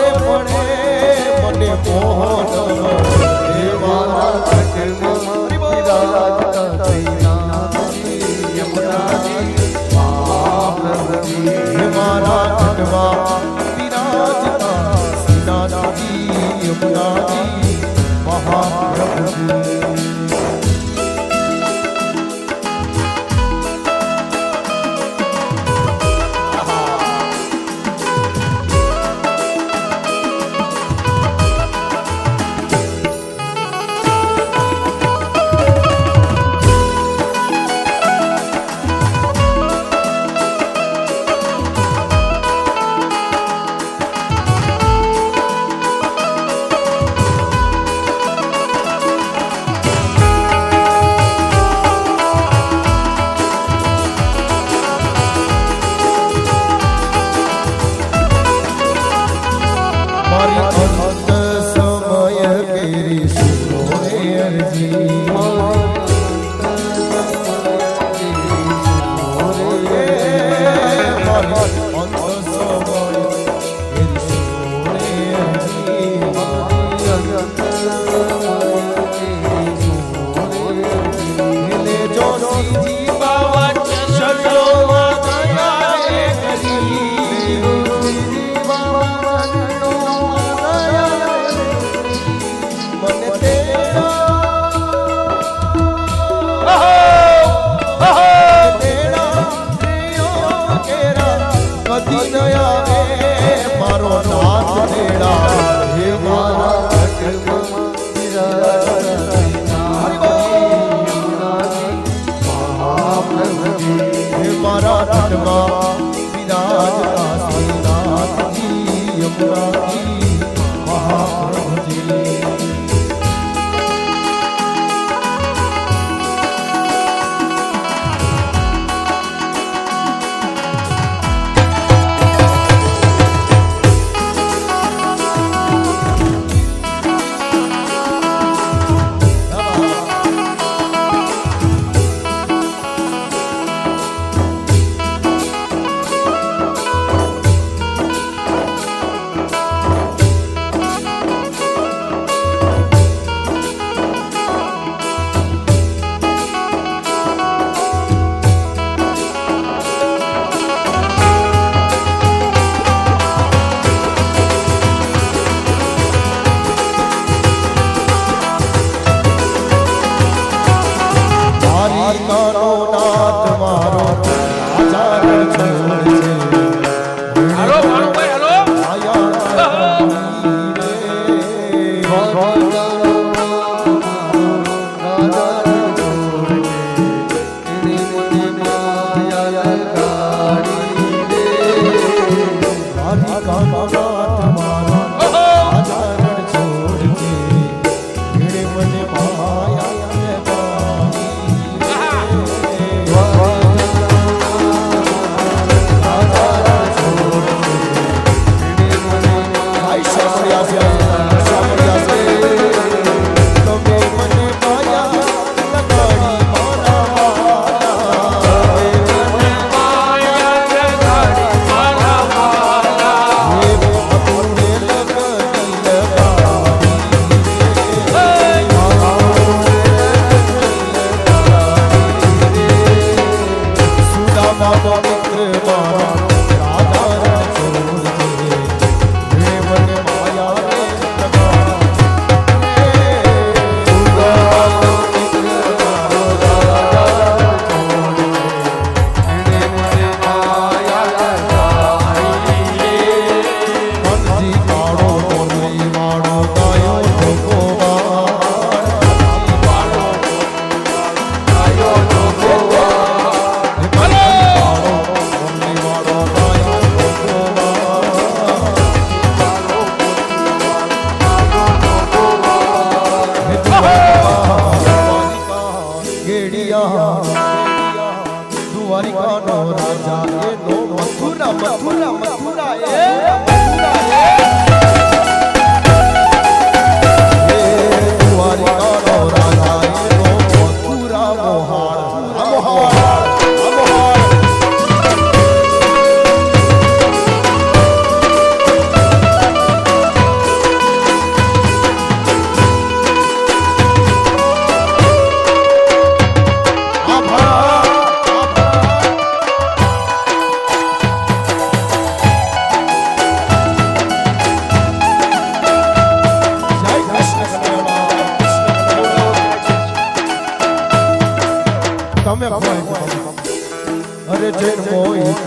રે પડે મને મોહન હે મારા જગમાં વિરાજતા શ્રીનાથજી યમુનાજી મહાપ્રભુજી હે મારા જગમાં વિરાજતા શ્રીનાથજી યમુનાજી મહાપ્રભુજી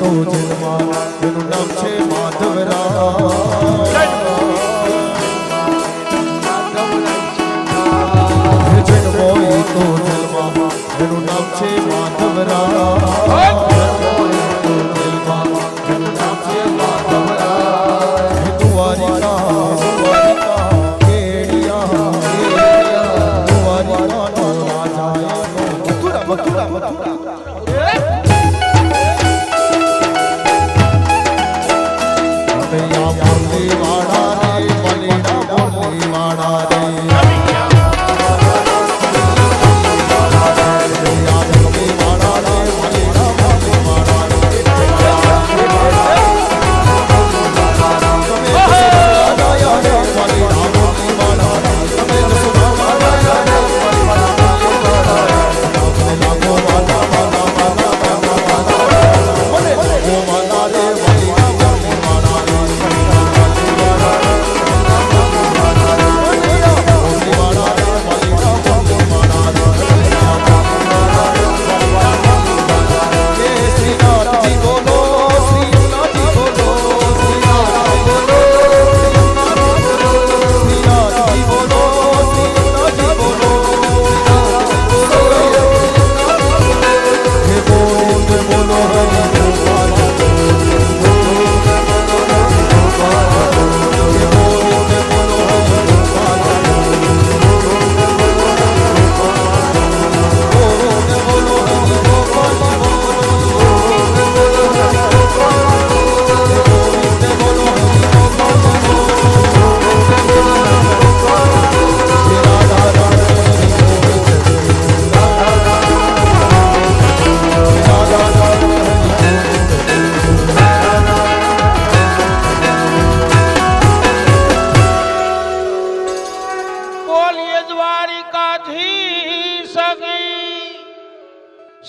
તો જેલમાં એનું નામ છે માધવરાય. જન્મો એ તો જેલમાં એનું નામ છે માધવરાય.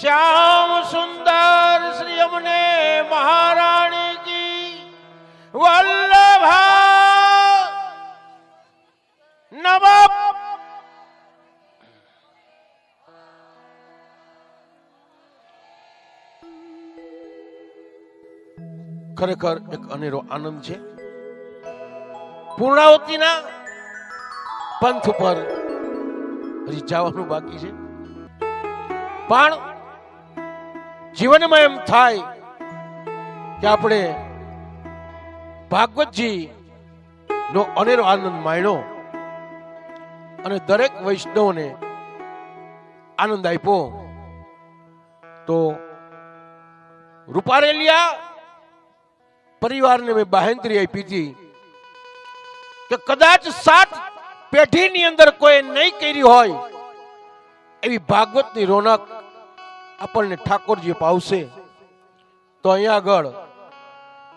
श्याम सुंदर श्री यमुने महारानी की वल्लभा नमः। ખરેખર એક અનેરો આનંદ છે પૂર્ણાવતીના પંથ પર હજી જવાનું બાકી છે, પણ જીવનમાં એમ થાય કે આપણે ભાગવતજી નો અનેરો આનંદ માણ્યો અને દરેક વૈષ્ણવને આનંદ આપ્યો. તો રૂપારેલિયા પરિવારને મેં બાહેંધરી આપી હતી કે કદાચ 7 પેઢીની અંદર કોઈ નહીં કરી હોય એવી ભાગવતની રોનક આપણને ઠાકોરજી પાવશે. તો અહીંયા આગળ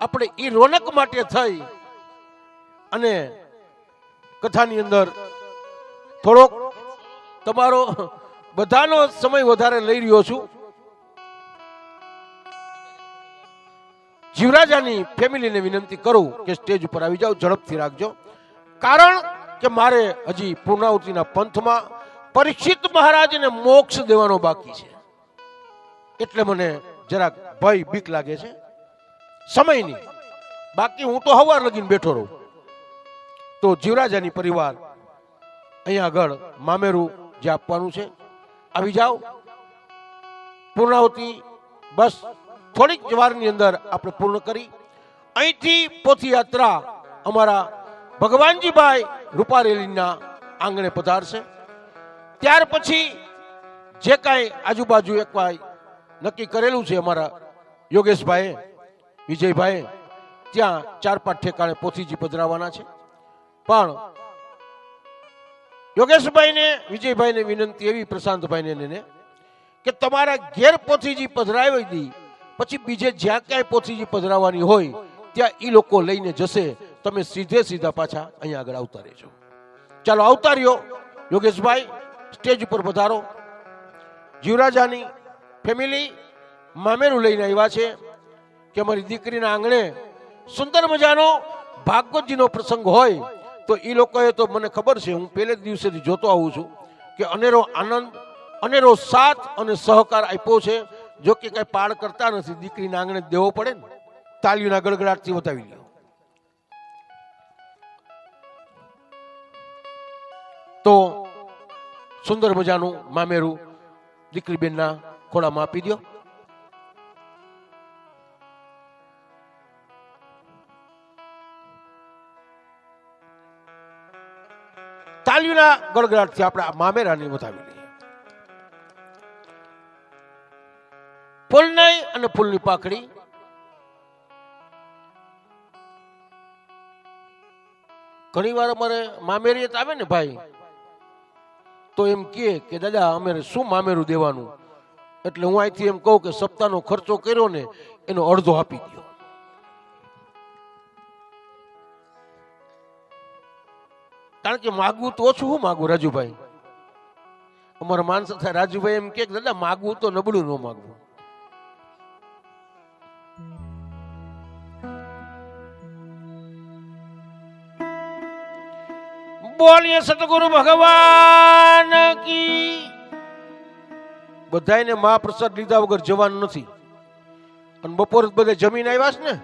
આપણે એ રોનક માટે થઈ અને કથાની અંદર થોડોક તમારો બધાનો સમય વધારે લઈ રહ્યો છું. જીવરાજાની ફેમિલીને વિનંતી કરું કે સ્ટેજ ઉપર આવી જાઓ, ઝડપથી રાખજો, કારણ કે મારે હજી પૂર્ણાવતીના પંથમાં પરીક્ષિત મહારાજને મોક્ષ દેવાનો બાકી છે, એટલે મને જરાક ભય બીક લાગે છે સમયની. બાકી હું તો હવાર લગીને બેઠો રહું. તો જીવરાજાની પરિવાર અહીંયા આગળ મામેરું જે આપવાનું છે આવી જાઓ. પૂર્ણાવતી બસ થોડીક જ વારની અંદર આપણે પૂર્ણ કરી અહીંથી પોથી યાત્રા અમારા ભગવાનજીભાઈ રૂપારેલીના આંગણે પધારશે. ત્યાર પછી જે કાંઈ આજુબાજુ એક નક્કી કરેલું છે અમારા યોગેશભાઈ વિજયભાઈ, ત્યાં 4-5 ઠેકાણે પોથીજી પધરાવાના છે. પણ યોગેશભાઈને વિજયભાઈને વિનંતી એવી, પ્રશાંતભાઈને કે તમારા ઘેર પોથીજી પધરાવી દી, પછી બીજે જ્યાં ક્યાંય પોથીજી પધરાવવાની હોય ત્યાં એ લોકો લઈને જશે, તમે સીધે સીધા પાછા અહીંયા આગળ આવતા રહેજો. ચાલો આવતા રહ્યો. યોગેશભાઈ સ્ટેજ ઉપર પધારો. જીવરાજાની ફેમિલી મામેરું લઈને આવ્યા છે કે અમારી દીકરીના આંગણે સુંદર મજાનો ભાગવતજીનો પ્રસંગ હોય. તો એ લોકોએ તો મને ખબર છે, હું પહેલે જ દિવસેથી જોતો આવું છું કે અનેરો આનંદ, અનેરો સાથ અને સહકાર આપ્યો છે. જો કે કઈ પાડ કરતા નથી, દીકરીના આંગણે દેવો પડે ને, તાળીઓના ગડગડાટથી વધાવી લ્યો. તો સુંદર મજાનું મામેરું દીકરી બેનના ખોળામાં આપી દો. તાળીઓના ગડગડાટથી આપણે મામેરાની વધાવી લઈએ. ફૂલની અને ફૂલની પાકડી ઘણી વાર અમારે મામેરિયત આવે ને ભાઈ, તો એમ કે દાદા અમે શું મામેરું દેવાનું, એટલે હું અહીંથી એમ કહું કે સપ્તાહનો ખર્ચો કર્યો ને એનો અડધો આપી દો. કારણ કે માગવું તો ઓછું, શું માગવું રાજુભાઈ? અમારા માણસ થાય રાજુભાઈ એમ કે દાદા માગવું તો નબળું ન માગવું. બોલીએ સતગુરુ ભગવાન કી. બધાને મહાપ્રસાદ લીધા વગર જવાનું નથી, અને બપોર બધે જમીન આવ્યા છે ને,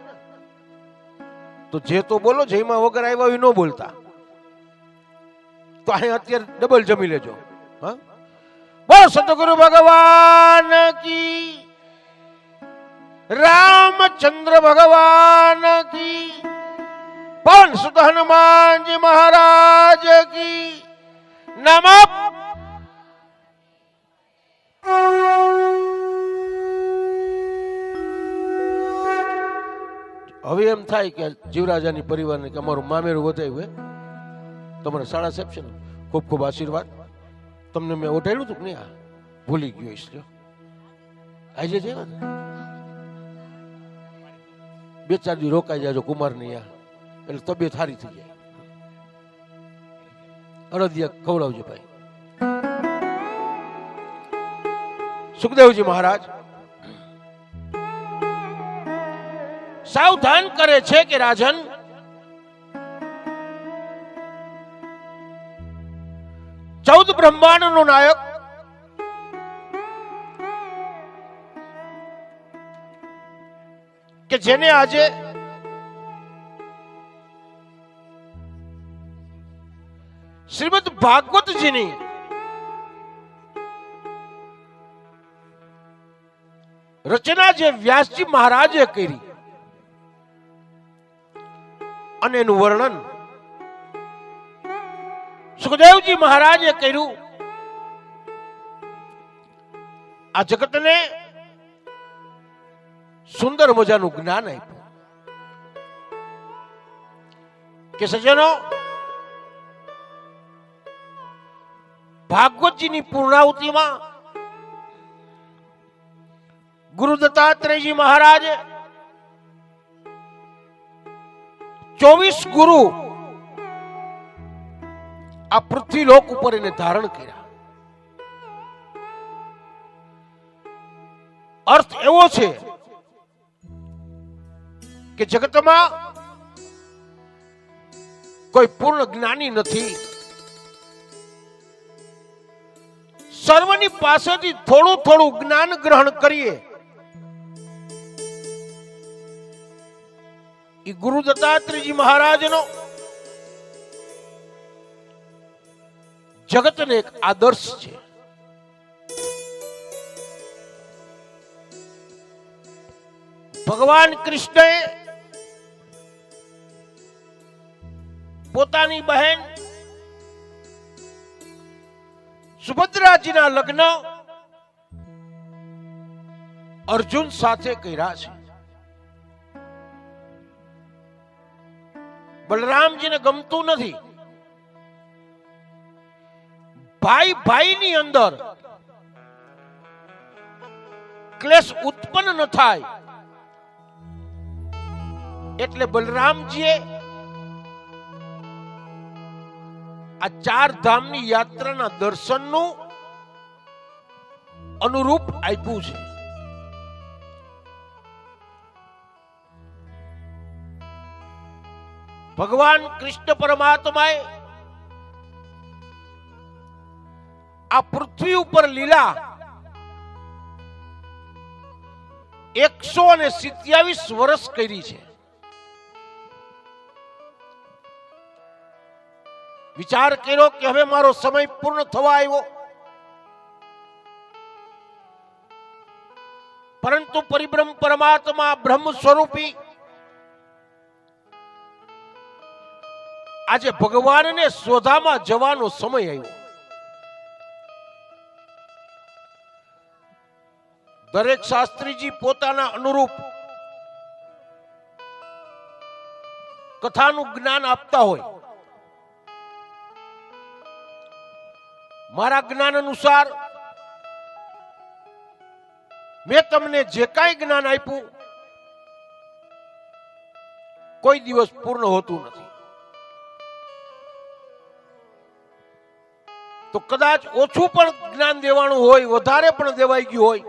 તો જે તો બોલો, જઈમાં વગર આવ્યા હોય ન બોલતા. તો અહીં અત્યારે ડબલ જમી લેજો. હા, બોલો સતગુરુ ભગવાન કી, રામચંદ્ર ભગવાન કી, પવન સુત હનુમાનજી મહારાજ કી નમઃ. હવે એમ થાય કે જીવરાજાની પરિવારને કે અમારું મામેરું વધાયું, તમારા શાળા સાહેબ છે ને, ખૂબ ખૂબ આશીર્વાદ. તમને મેં ઓઢાડ્યું હતું કે નહીં? ભૂલી ગયો ઈશ્વર. આજે છે 2-4 દી રોકાઈ જાજો કુમારની આ, એટલે તબિયત સારી થઈ જાય. અડદિયા ખવડાવજો ભાઈ. સુખદેવજી મહારાજ સાવધાન કરે છે કે રાજન, ચૌદ બ્રહ્માંડ નો નાયક કે જેને આજે શ્રીમદ ભાગવતજીની રચના જે વ્યાસજી મહારાજે કરી અને એનું વર્ણન સુખદેવજી મહારાજે કર્યું, આ જગતને સુંદર મજાનું જ્ઞાન આપ્યું કે સજ્જનો, ભાગવતજીની પૂર્ણાહુતિમાં ગુરુ દત્તાત્રેયજી મહારાજે 24 ગુરુ આ પૃથ્વી લોક ઉપર એને ધારણ કર્યા. અર્થ એવો છે કે જગતમાં કોઈ પૂર્ણ જ્ઞાની નથી. સર્વની પાસેથી થોડું થોડું જ્ઞાન ગ્રહણ કરીએ એ ગુરુ દત્તાત્રેયજી મહારાજનો જગતને એક આદર્શ છે. ભગવાન કૃષ્ણએ પોતાની બહેન સુભદ્રાજીના લગ્ન અર્જુન સાથે કર્યા છે. બલરામજીને ગમતું નથી. ભાઈ ભાઈની અંદર ક્લેશ ઉત્પન્ન ન થાય એટલે બલરામજીએ આ 4 ધામની યાત્રાના દર્શનનું અનુરૂપ આપ્યું છે. ભગવાન કૃષ્ણ પરમાત્માએ આ પૃથ્વી ઉપર લીલા 127 વર્ષ કરી છે. વિચાર કર્યો કે હવે મારો સમય પૂર્ણ થવા આવ્યો, પરંતુ પરિબ્રહ્મ પરમાત્મા બ્રહ્મ સ્વરૂપી આજે ભગવાનને શોધામાં જવાનો સમય આવ્યો. દરેક શાસ્ત્રીજી પોતાના અનુરૂપ કથાનું જ્ઞાન આપતા હોય. મારા જ્ઞાન અનુસાર મેં તમને જે કાંઈ જ્ઞાન આપ્યું કોઈ દિવસ પૂર્ણ હોતું નથી. તો કદાચ ઓછું પણ જ્ઞાન દેવાનું હોય, વધારે પણ દેવાઈ ગયું હોય,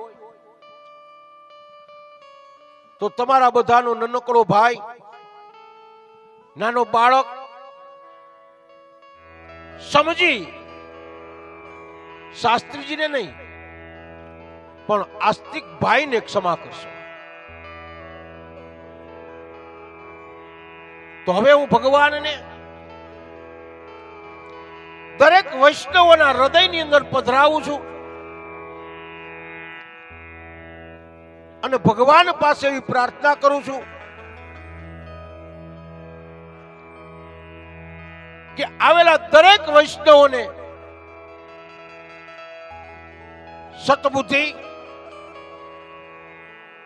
તો તમારા બધાનો નાનકડો ભાઈ, નાનો બાળક સમજી શાસ્ત્રીજીને નહીં પણ આસ્તિક ભાઈને ક્ષમા કરશો. તો હવે હું ભગવાનને દરેક વૈષ્ણવોના હૃદયની અંદર પધરાવું છું અને ભગવાન પાસે એવી પ્રાર્થના કરું છું કે આવેલા દરેક વૈષ્ણવોને સદબુદ્ધિ,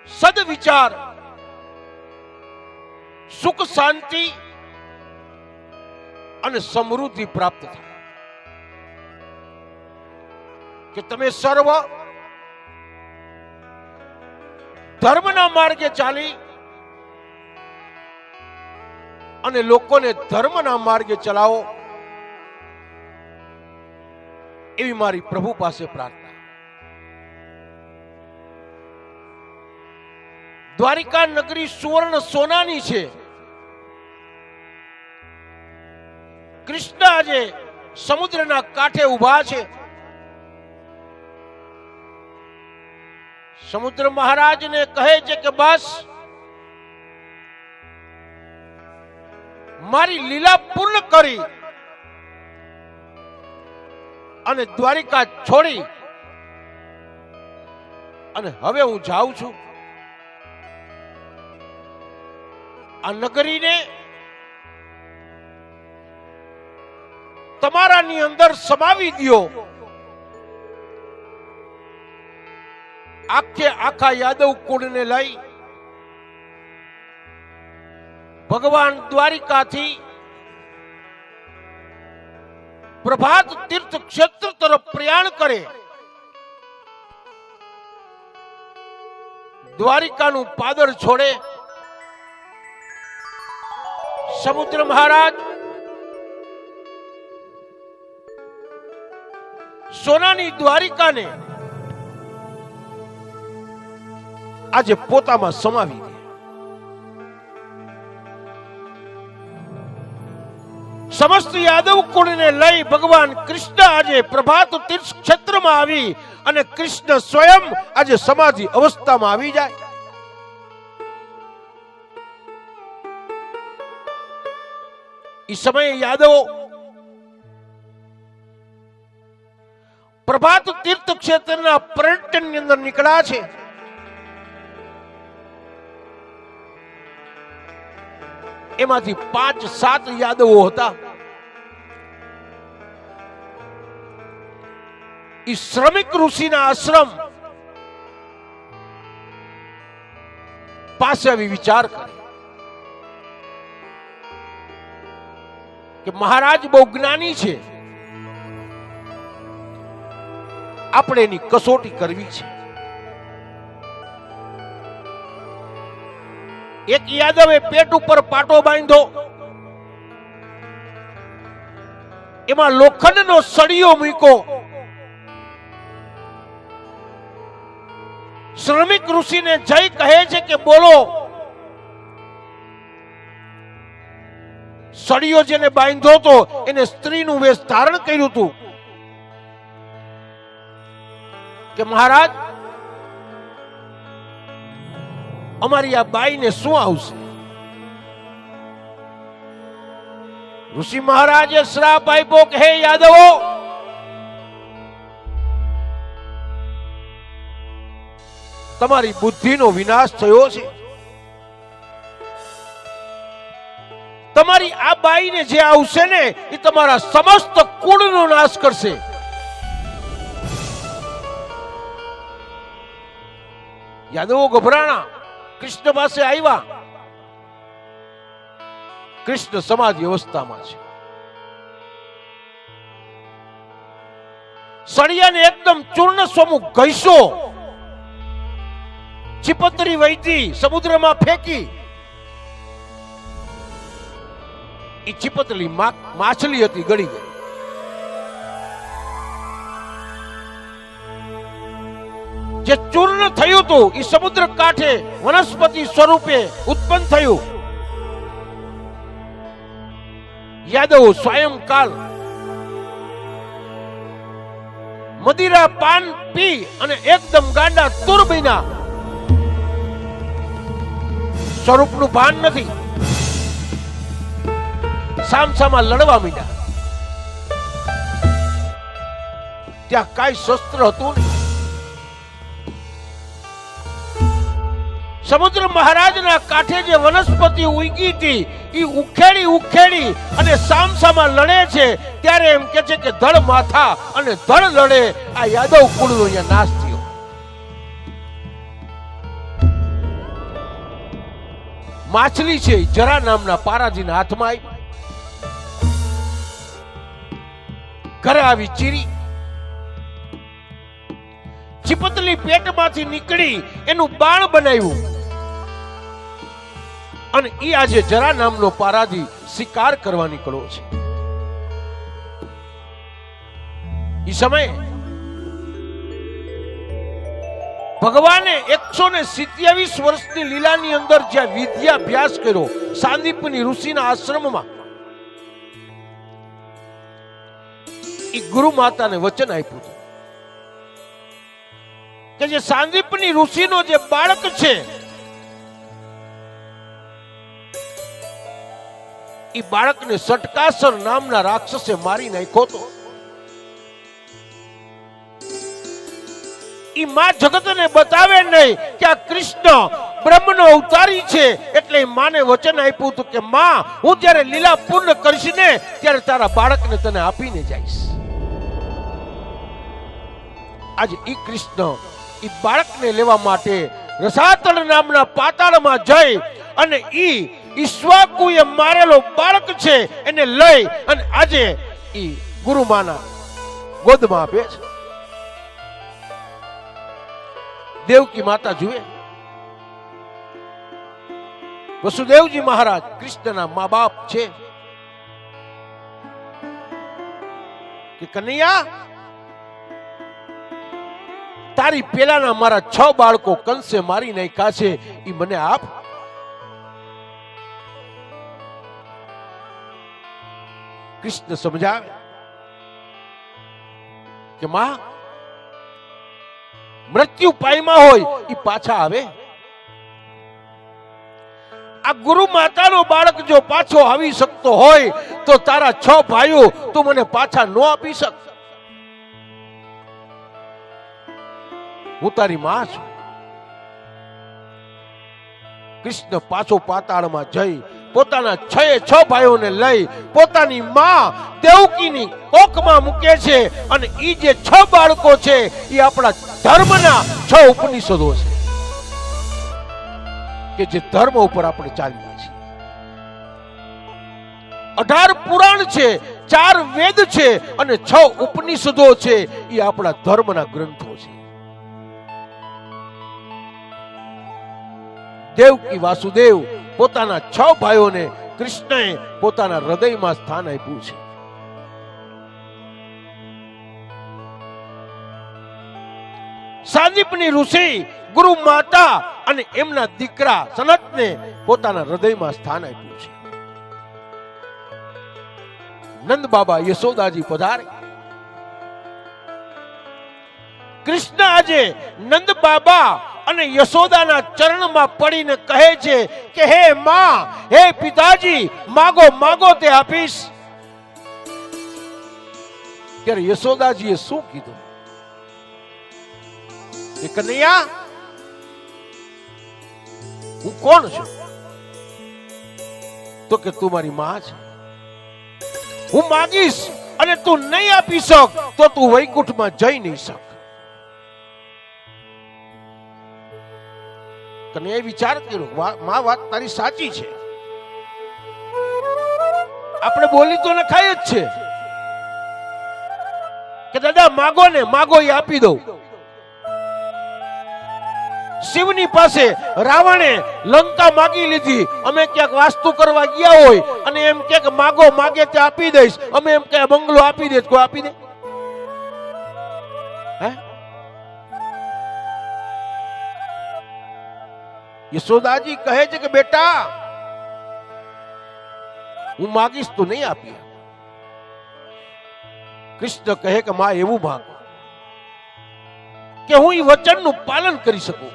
સદવિચાર, સુખ શાંતિ અને સમૃદ્ધિ પ્રાપ્ત થાય. કે તમે સર્વ ધર્મના માર્ગે ચાલી અને લોકોને ધર્મના માર્ગે ચલાવો, એવી મારી પ્રભુ પાસે પ્રાર્થના. દ્વારિકા નગરી સુવર્ણ સોનાની છે. કૃષ્ણ આજે સમુદ્રના કાંઠે ઉભા છે. સમુદ્ર મહારાજને કહે છે કે બસ મારી લીલા પૂર્ણ કરી અને દ્વારિકા છોડી અને હવે હું જાઉં છું. આ નગરીને તમારાની અંદર સમાવી દ્યો. આખે આખા યાદવ કુળને લઈ ભગવાન દ્વારિકાથી પ્રભાત તીર્થ ક્ષેત્ર તરફ પ્રયાણ કરે. દ્વારિકાનું પાદર છોડે. સમુદ્ર મહારાજ સોનાની દ્વારિકાને આજે પોતામાં સમાવી દે. સમસ્ત યાદવ કુળને લઈ ભગવાન કૃષ્ણ આજે પ્રભાત તીર્થ ક્ષેત્રમાં આવી અને કૃષ્ણ સ્વયં આજે સમાધિ અવસ્થામાં આવી જાય. એ સમયે યાદવો પ્રભાત તીર્થ ક્ષેત્રના પર્યટનની અંદર નીકળ્યા છે. એમાંથી 5-7 યાદવો હતા. એ શ્રમિક ઋષિના આશ્રમ પાસે આવી વિચાર કરે કે મહારાજ બહુ જ્ઞાની છે, આપણે એની કસોટી કરવી છે. એક યાદવે પેટ ઉપર પાટો બાંધ્યો, એમાં લોખંડનો સળિયો મૂક્યો. શ્રમિક ઋષિને જય કહે છે કે બોલો. સળિયો જેને બાંધ્યો હતો એને સ્ત્રીનું વેશ ધારણ કર્યું હતું કે મહારાજ અમારી આ બાઈને શું આવશે? ઋષિ મહારાજે શ્રાપ આપ્યો કે હે યાદવો, તમારી બુદ્ધિનો વિનાશ થયો છે. તમારી આ બાઈને જે આવશે ને એ તમારા સમસ્ત કુળનો નાશ કરશે. યાદવો ગભરાણા, કૃષ્ણ પાસે આવ્યા. કૃષ્ણ સમાધિ અવસ્થામાં છે. સળિયાને એકદમ ચૂર્ણ સ્વમુખ ઘઈસો, ચિપતરી વૈતી સમુદ્રમાં ફેંકી. એ ચિપતલી માછલી હતી, ગળી ગઈ. જે ચૂર્ણ થયું હતું એ સમુદ્ર કાંઠે વનસ્પતિ સ્વરૂપે ઉત્પન્ન થયું. યાદવ સ્વયંકાલ મદિરા પાન પી અને એકદમ ગાંડા તુર બન્યા. સ્વરૂપનું ભાન નથી. સામસામા લડવા માંડ્યા. ત્યાં કાંઈ શસ્ત્ર હતું નહીં. સમુદ્ર મહારાજના કાંઠે જે વનસ્પતિ ઉગી હતી એ ઉખેડી અને સામસામા લડે છે. ત્યારે એમ કે છે કે ધડ માથા અને ધડ લડે. આ યાદવ કુળનો અહીંયા નાશ થયો. માછલી છે જરા નામના પારાજીના હાથમાં આવી. ઘરે આવી ચીરી. ચિપતલી પેટમાંથી નીકળી એનું બાણ બનાવ્યું અને ઈ આજે જરા નામનો પારાજી શિકાર કરવા નીકળ્યો છે. ઈ સમયે ભગવાને 127 વર્ષની લીલાની અંદર જ્યાં વિદ્યાભ્યાસ કર્યો સાંદીપની ઋષિના આશ્રમમાં, ઈ ગુરુ માતાને વચન આપ્યું હતું કે જે સાંદીપની ઋષિનો જે બાળક છે એ બાળકને સટકાસર નામના રાક્ષસે મારી નાખ્યો હતો. ઈ માં જગતને બતાવે નહીં કે આ કૃષ્ણ બ્રહ્મનો અવતારી છે. એટલે માને વચન આપ્યું હતું કે માં, હું જ્યારે લીલા પૂર્ણ કરીશ ને ત્યારે તારા બાળકને તને આપીને જઈશ. આજે ઈ કૃષ્ણ ઈ બાળકને લેવા માટે રસાતળ નામના પાતાળમાં જઈ અને ઈ ઈશ્વાકુએ મારેલો બાળક છે એને લઈ અને આજે ઈ ગુરુમાના ગોદમાં આપે છે. દેવકી માતા જુએ, વસુદેવજી મહારાજ કૃષ્ણના મા બાપ છે કે કનૈયા, તારી પેલાના મારા 6 બાળકો કંસે મારી નાખ્યા છે, ઈ મને આપ. કૃષ્ણ સમજાવે કે માં, મૃત્યુ પાયમાં હોય ઈ પાછા આવે. આ ગુરુ માતાનો બાળક જો પાછો આવી શકતો હોય તો તારા 6 ભાઈઓ તું મને પાછા ન આપી શક. હું તારી માં છું. કૃષ્ણ પાછો પાતાળમાં જઈ પોતાના 6 ભાઈઓને લઈ પોતાની માં દેવકીની કોખમાં મૂકે છે અને ઈ જે 6 બાળકો છે એ આપણા ધર્મના 6 ઉપનિષદો છે કે જે ધર્મ ઉપર આપણે ચાલીએ છીએ. 18 પુરાણ છે, 4 વેદ છે અને 6 ઉપનિષદો છે. એ આપણા ધર્મના ગ્રંથો છે. દેવકી વાસુદેવ પોતાના 6 ભાઈઓને કૃષ્ણએ પોતાના હૃદયમાં સ્થાન આપ્યું છે. સાંદીપની ઋષિ ગુરુ માતા અને એમના દીકરા સનતને પોતાના હૃદયમાં સ્થાન આપ્યું છે. નંદ બાબા યશોદાજી પધારે. કૃષ્ણ આજે નંદ બાબા અને યશોદાના ચરણમાં પડીને કહે છે કે હે માં, હે પિતાજી, માગો માગો તે આપીશ. ત્યારે યશોદાજીએ શું કીધું કે કનૈયા, હું કોણ છું? તો કે તું મારી માં છે. હું માગીશ અને તું નહીં આપી શક તો તું વૈકુંઠમાં જઈ નહીં શક. કનૈયાએ વિચાર કર્યો, માં વાત તારી સાચી છે. આપણે બોલી તો નખાય જ છે કે દાદા માગો ને, માગો એ આપી દઉં. શિવની પાસે રાવણે લંકા માગી લીધી. અમે ક્યાંક વાસ્તુ કરવા ગયા હોય અને એમ કે માગો, માગે તે આપી દઈશ. અમે એમ કે બંગલો આપી દે, કોઈ આપી દે? હે? યશોદાજી કહે છે કે બેટા, હું માગીશ તો નહીં આપી. કૃષ્ણ કહે કે માં એવું માગ કે હું એ વચનનું પાલન કરી શકું.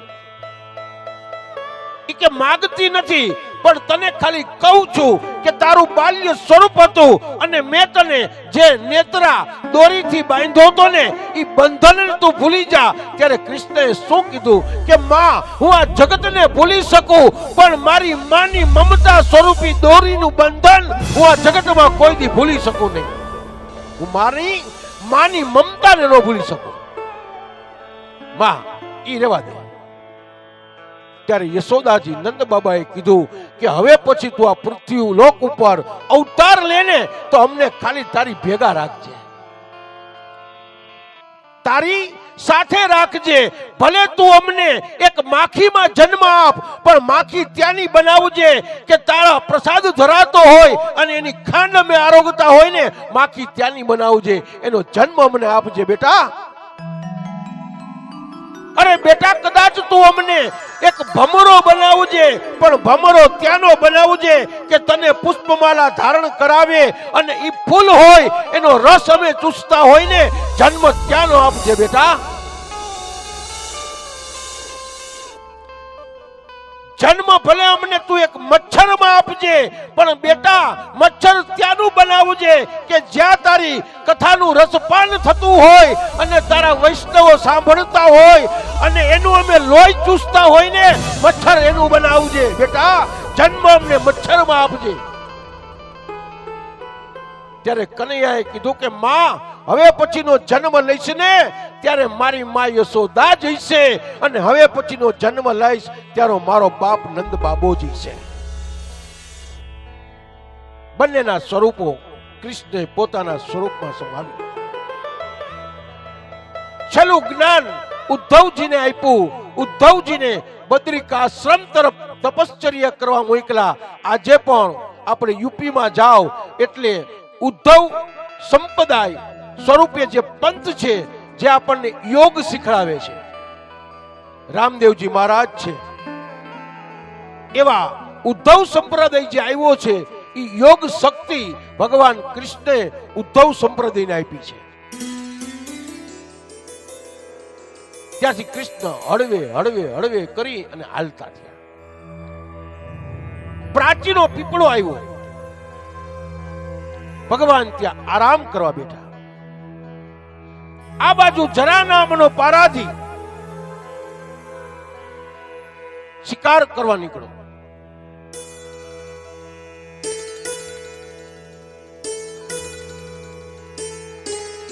કે માગતી નથી, પણ તને ખાલી કહું છું કે તારું બાલ્ય સ્વરૂપ હતું અને મેં તને જે નેત્રા દોરીથી બાંધ્યો હતો ને, એ બંધનને તું ભૂલી જા. ત્યારે કૃષ્ણએ શું કીધું કે માં, હું આ જગતને ભૂલી શકું, પણ મારી માની મમતા સ્વરૂપી દોરીનું બંધન હું આ જગતમાં કોઈ દી ભૂલી શકું નહીં. હું મારી માની મમતાને ન ભૂલી શકું. માં, ઈ રેવા દે. ત્યારે યશોદાજી નંદ બાબાએ કીધું કે હવે પછી તું આ પૃથ્વી લોક ઉપર અવતાર લેને તો અમને ખાલી તારી ભેગા રાખજે, તારી સાથે રાખજે. ભલે તું અમને એક માખીમાં જન્મ આપ, પણ માખી ત્યાંની બનાવજે કે તારા પ્રસાદ ધરાતો હોય અને એની ખાંડ અમે આરોગતા હોય ને, માખી ત્યાંની બનાવજે. એનો જન્મ અમને આપજે બેટા. અરે બેટા, કદાચ તું અમને એક ભમરો બનાવજે, પણ ભમરો ત્યાંનો બનાવજે કે તને પુષ્પમાલા ધારણ કરાવે અને ઈ ફૂલ હોય એનો રસ અમે ચૂસતા હોય ને, જન્મ ત્યાંનો આપજે બેટા. જન્મ ભલે અમને તું એક મચ્છરમાં આપજે, પણ બેટા મચ્છર ત્યાંનું બનાવજે કે જ્યાં તારી કથાનું રસપાન થતું હોય અને તારા વૈષ્ણવો સાંભળતા હોય અને એનું અમે લોહી ચૂસતા હોય ને, મચ્છર એનું બનાવજે બેટા. જન્મ અમને મચ્છરમાં આપજે. ત્યારે કનૈયાએ કીધું કે માં, હવે પછીનો જન્મ લઈશ ને ત્યારે મારી માં યશોદા જ હશે, અને હવે પછીનો જન્મ લઈશ ત્યારે મારો બાપ નંદ બાબોજી છે. બંનેના સ્વરૂપો કૃષ્ણે પોતાના સ્વરૂપમાં સમાવ્યું. છેલ્લું જ્ઞાન ઉદ્ધવજીને આપ્યું. ઉદ્ધવજીને બદ્રિકાશ્રમ તરફ તપશ્ચર્યા કરવા મોકલા. આજે પણ આપણે યુપીમાં જાઓ એટલે ઉદ્ધવ સંપ્રદાય સ્વરૂપે જે પંથ છે, જે આપણને યોગ શીખડાવે છે, રામદેવજી મહારાજ છે, એવા ઉદ્ધવ સંપ્રદાય જે આવ્યો છે, એ યોગ શક્તિ ભગવાન કૃષ્ણે ઉદ્ધવ સંપ્રદાયને આપી છે. ત્યાંથી કૃષ્ણ હળવે હળવે હળવે કરી અને હાલતા થયા. પ્રાચીનો પીપળો આવ્યો, ભગવાન ત્યાં આરામ કરવા બેઠા. આ બાજુ જરા નામનો પારાધી શિકાર કરવા નીકળો.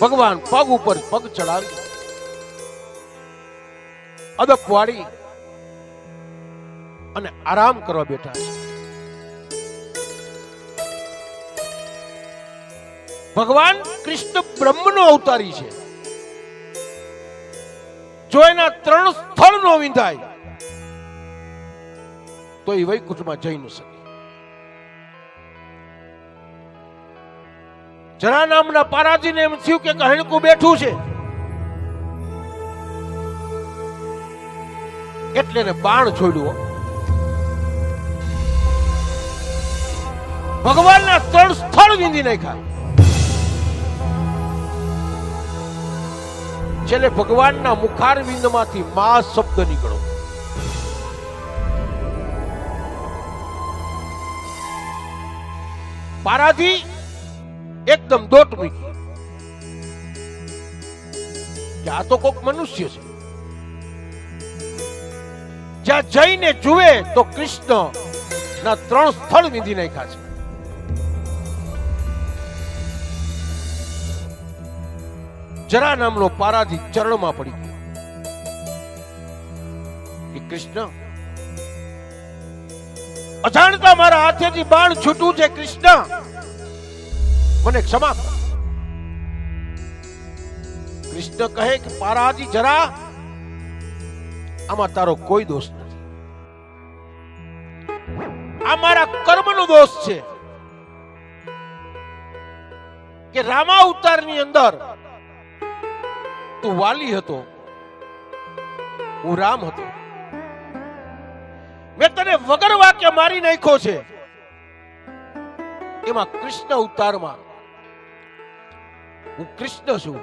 ભગવાન પગ ઉપર પગ ચડાવી અદપ વાળી અને આરામ કરવા બેઠા છે. ભગવાન કૃષ્ણ બ્રહ્મનો અવતારી છે. જો એના 3 સ્થળ નો વિંધાય તો એ વૈકુંઠમાં જઈ ન શકે. જરા નામના પારાજીને એમ થયું કે હણકું બેઠું છે, એટલે એને બાણ છોડ્યું. ભગવાનના 3 સ્થળ વિંધી નાખ્યા. છેલ્લે ભગવાનના મુખારવિંદમાંથી મા શબ્દ નીકળો. પારાથી એકદમ દોટ મૂકી કે આ તો કોક મનુષ્ય છે. જ્યાં જઈને જુએ તો કૃષ્ણ ના 3 સ્થળ વિંધી નાખ્યા છે. જરા નામનો પારાથી ચરણમાં પડી ગયો કે કૃષ્ણ, અજાણતા મારા હાથેથી બાણ છૂટું છે. કૃષ્ણ, મને ક્ષમા કર. કૃષ્ણ કહે કે પારાથી જરા, આમાં તારો કોઈ દોષ નથી. આ મારા કર્મનો દોષ છે કે રામા અવતારની અંદર તું વાલી હતો, હું રામ હતો. મેં તને વગર વાક્ય મારી નાખ્યો છે. એમાં કૃષ્ણ અવતારમાં હું કૃષ્ણ છું.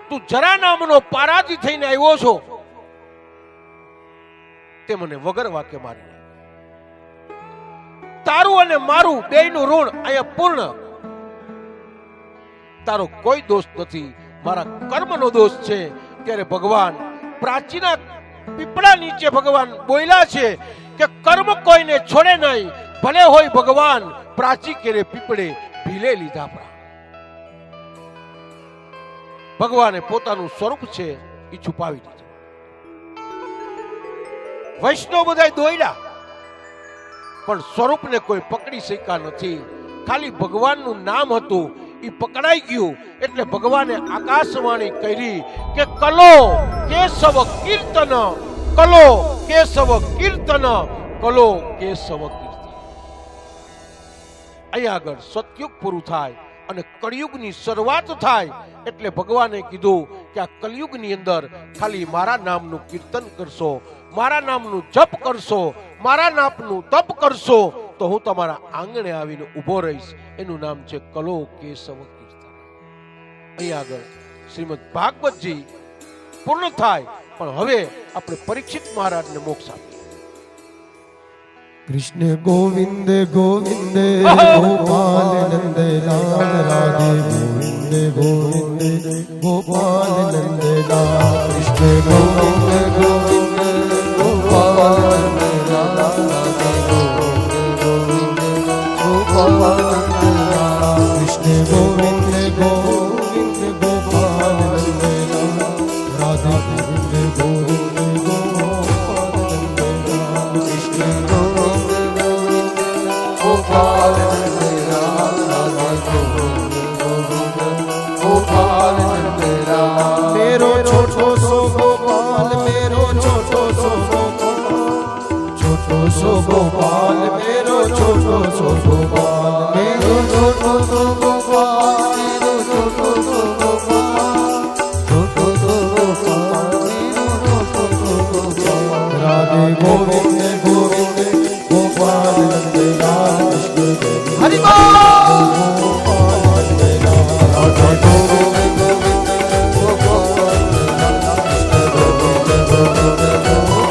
તું જરા નામનો પારાથી થઈને આવ્યો છો, તે મને વગર વાક્ય મારી નાખ્યો. તારું અને મારું બેયનું ઋણ અહીંયા પૂર્ણ. તારો કોઈ દોષ નથી, મારા કર્મનો દોષ છે. ત્યારે ભગવાન પ્રાચીના પીપળા નીચે ભગવાન બોલ્યા છે કે કર્મ કોઈને છોડે નહીં, ભલે હોય ભગવાન પ્રાચી કેરે પીપળે ભીલે લીધા પ્રાણ. ભગવાને પોતાનું સ્વરૂપ છે એ છુપાવી દીધું. વૈષ્ણવ બધા દોડ્યા પણ સ્વરૂપને કોઈ પકડી શક્યા નથી. ખાલી ભગવાનનું નામ હતું એ પકડાઈ ગયું. એટલે ભગવાને આકાશવાણી કરી કે કલો કેશવ કીર્તન, કલો કેશવ કીર્તન, કલો કેશવ કીર્તન. અહીંયા આગળ સતયુગ પૂરું થાય અને કળિયુગની શરૂઆત થાય. એટલે ભગવાને કીધું કે આ કલયુગની અંદર ખાલી મારા નામનું કીર્તન કરશો, મારા નામનું જપ કરશો, મારા નામનું તપ કરશો તો હું તમારા આંગણે આવીને ઊભો રહીશ. એનું નામ છે કલો કેશવ કીર્તન. અહીં આગળ શ્રીમદ ભાગવતજી પૂર્ણ થાય. પણ હવે આપણે પરીક્ષિત મહારાજને મોક્ષ આપીએ. કૃષ્ણ ગોવિંદ ગોવિંદ ગોપાલ નંદ લાલ રાધે ગોવિંદ ગોવિંદ ગોપાલ નંદ લાલ. કૃષ્ણ ગોવિંદ ગોવિંદ ગોપાલ નંદ લાલ રાધે ગોવિંદ ગોવિંદ ગોપાલ નંદ લાલ. કૃષ્ણ ગોવિંદ ગોવિંદ ગોપાલ નંદ લાલ રાધે ગોવિંદ ગોવિંદ ગોપાલ નંદ લાલ. કૃષ્ણ ગોપાલ નંદ લાલ રાધે ગોવિંદ ગોવિંદ ગોપાલ નંદ લાલ. મેરો છોટો સો ગોપાલ, મેરો છોટો સો ગોપાલ, છોટો સો ગોપાલ, મેરો છોટો સો ગોપાલ, મેરો છોટો સો ગોપાલ, મેરો છોટો સો ગોપાલ, છોટો સો ગોપાલ, મેરો છોટો સો ગોપાલ. રાધે ગોવિંદ ગોવિંદ ગોપાલ નંદ લાલ. કૃષ્ણ હરિ બોલ ગોપાલ નંદ લાલ. રાધે ગોવિંદ ગોવિંદ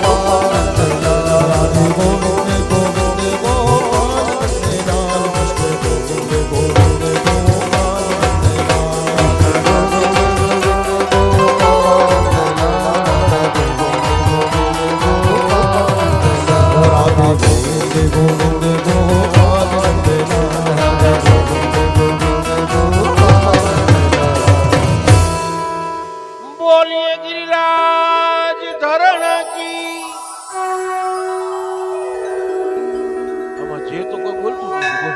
ગોપાલ નંદ લાલ. કૃષ્ણ ગોવિંદ ગોવિંદ ગોપાલ નંદ લાલ. રાધે ગોવિંદ ગોવિંદ ગોપાલ નંદ લાલ. કૃષ્ણ ગોવિંદ ગોવિંદ ગોપાલ નંદ લાલ. રાધે ગોવિંદ ગોવિંદ ગોપાલ નંદ લાલ. રાધે ગોવિંદ ગોવિંદ ગોપાલ નંદ લાલ. બોલીએ ગિરિરાજ ધરણ કી. આમાં જે તો કોઈ બોલતું નથી. બોલ.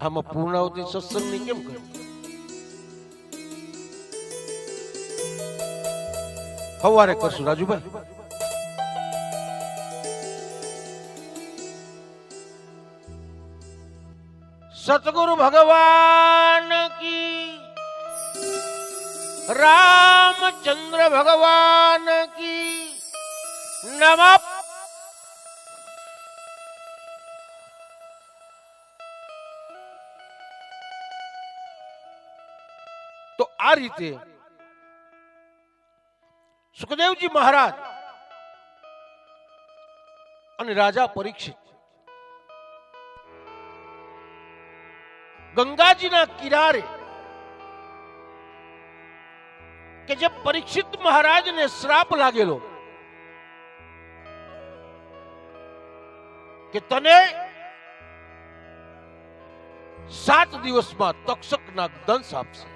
આમાં પૂર્ણાવતી સત્સંગની કેમ કરી? સવારે કરશું રાજુભાઈ. સતગુરુ ભગવાન કી, રામચંદ્ર ભગવાન કી નમઃ. તો આ રીતે સુખદેવજી મહારાજ અને રાજા પરીક્ષિત ગંગાજીના કિનારે કે જે પરીક્ષિત મહારાજને શ્રાપ લાગેલો કે તને 7 દિવસમાં તક્ષકના દંશ આપશે.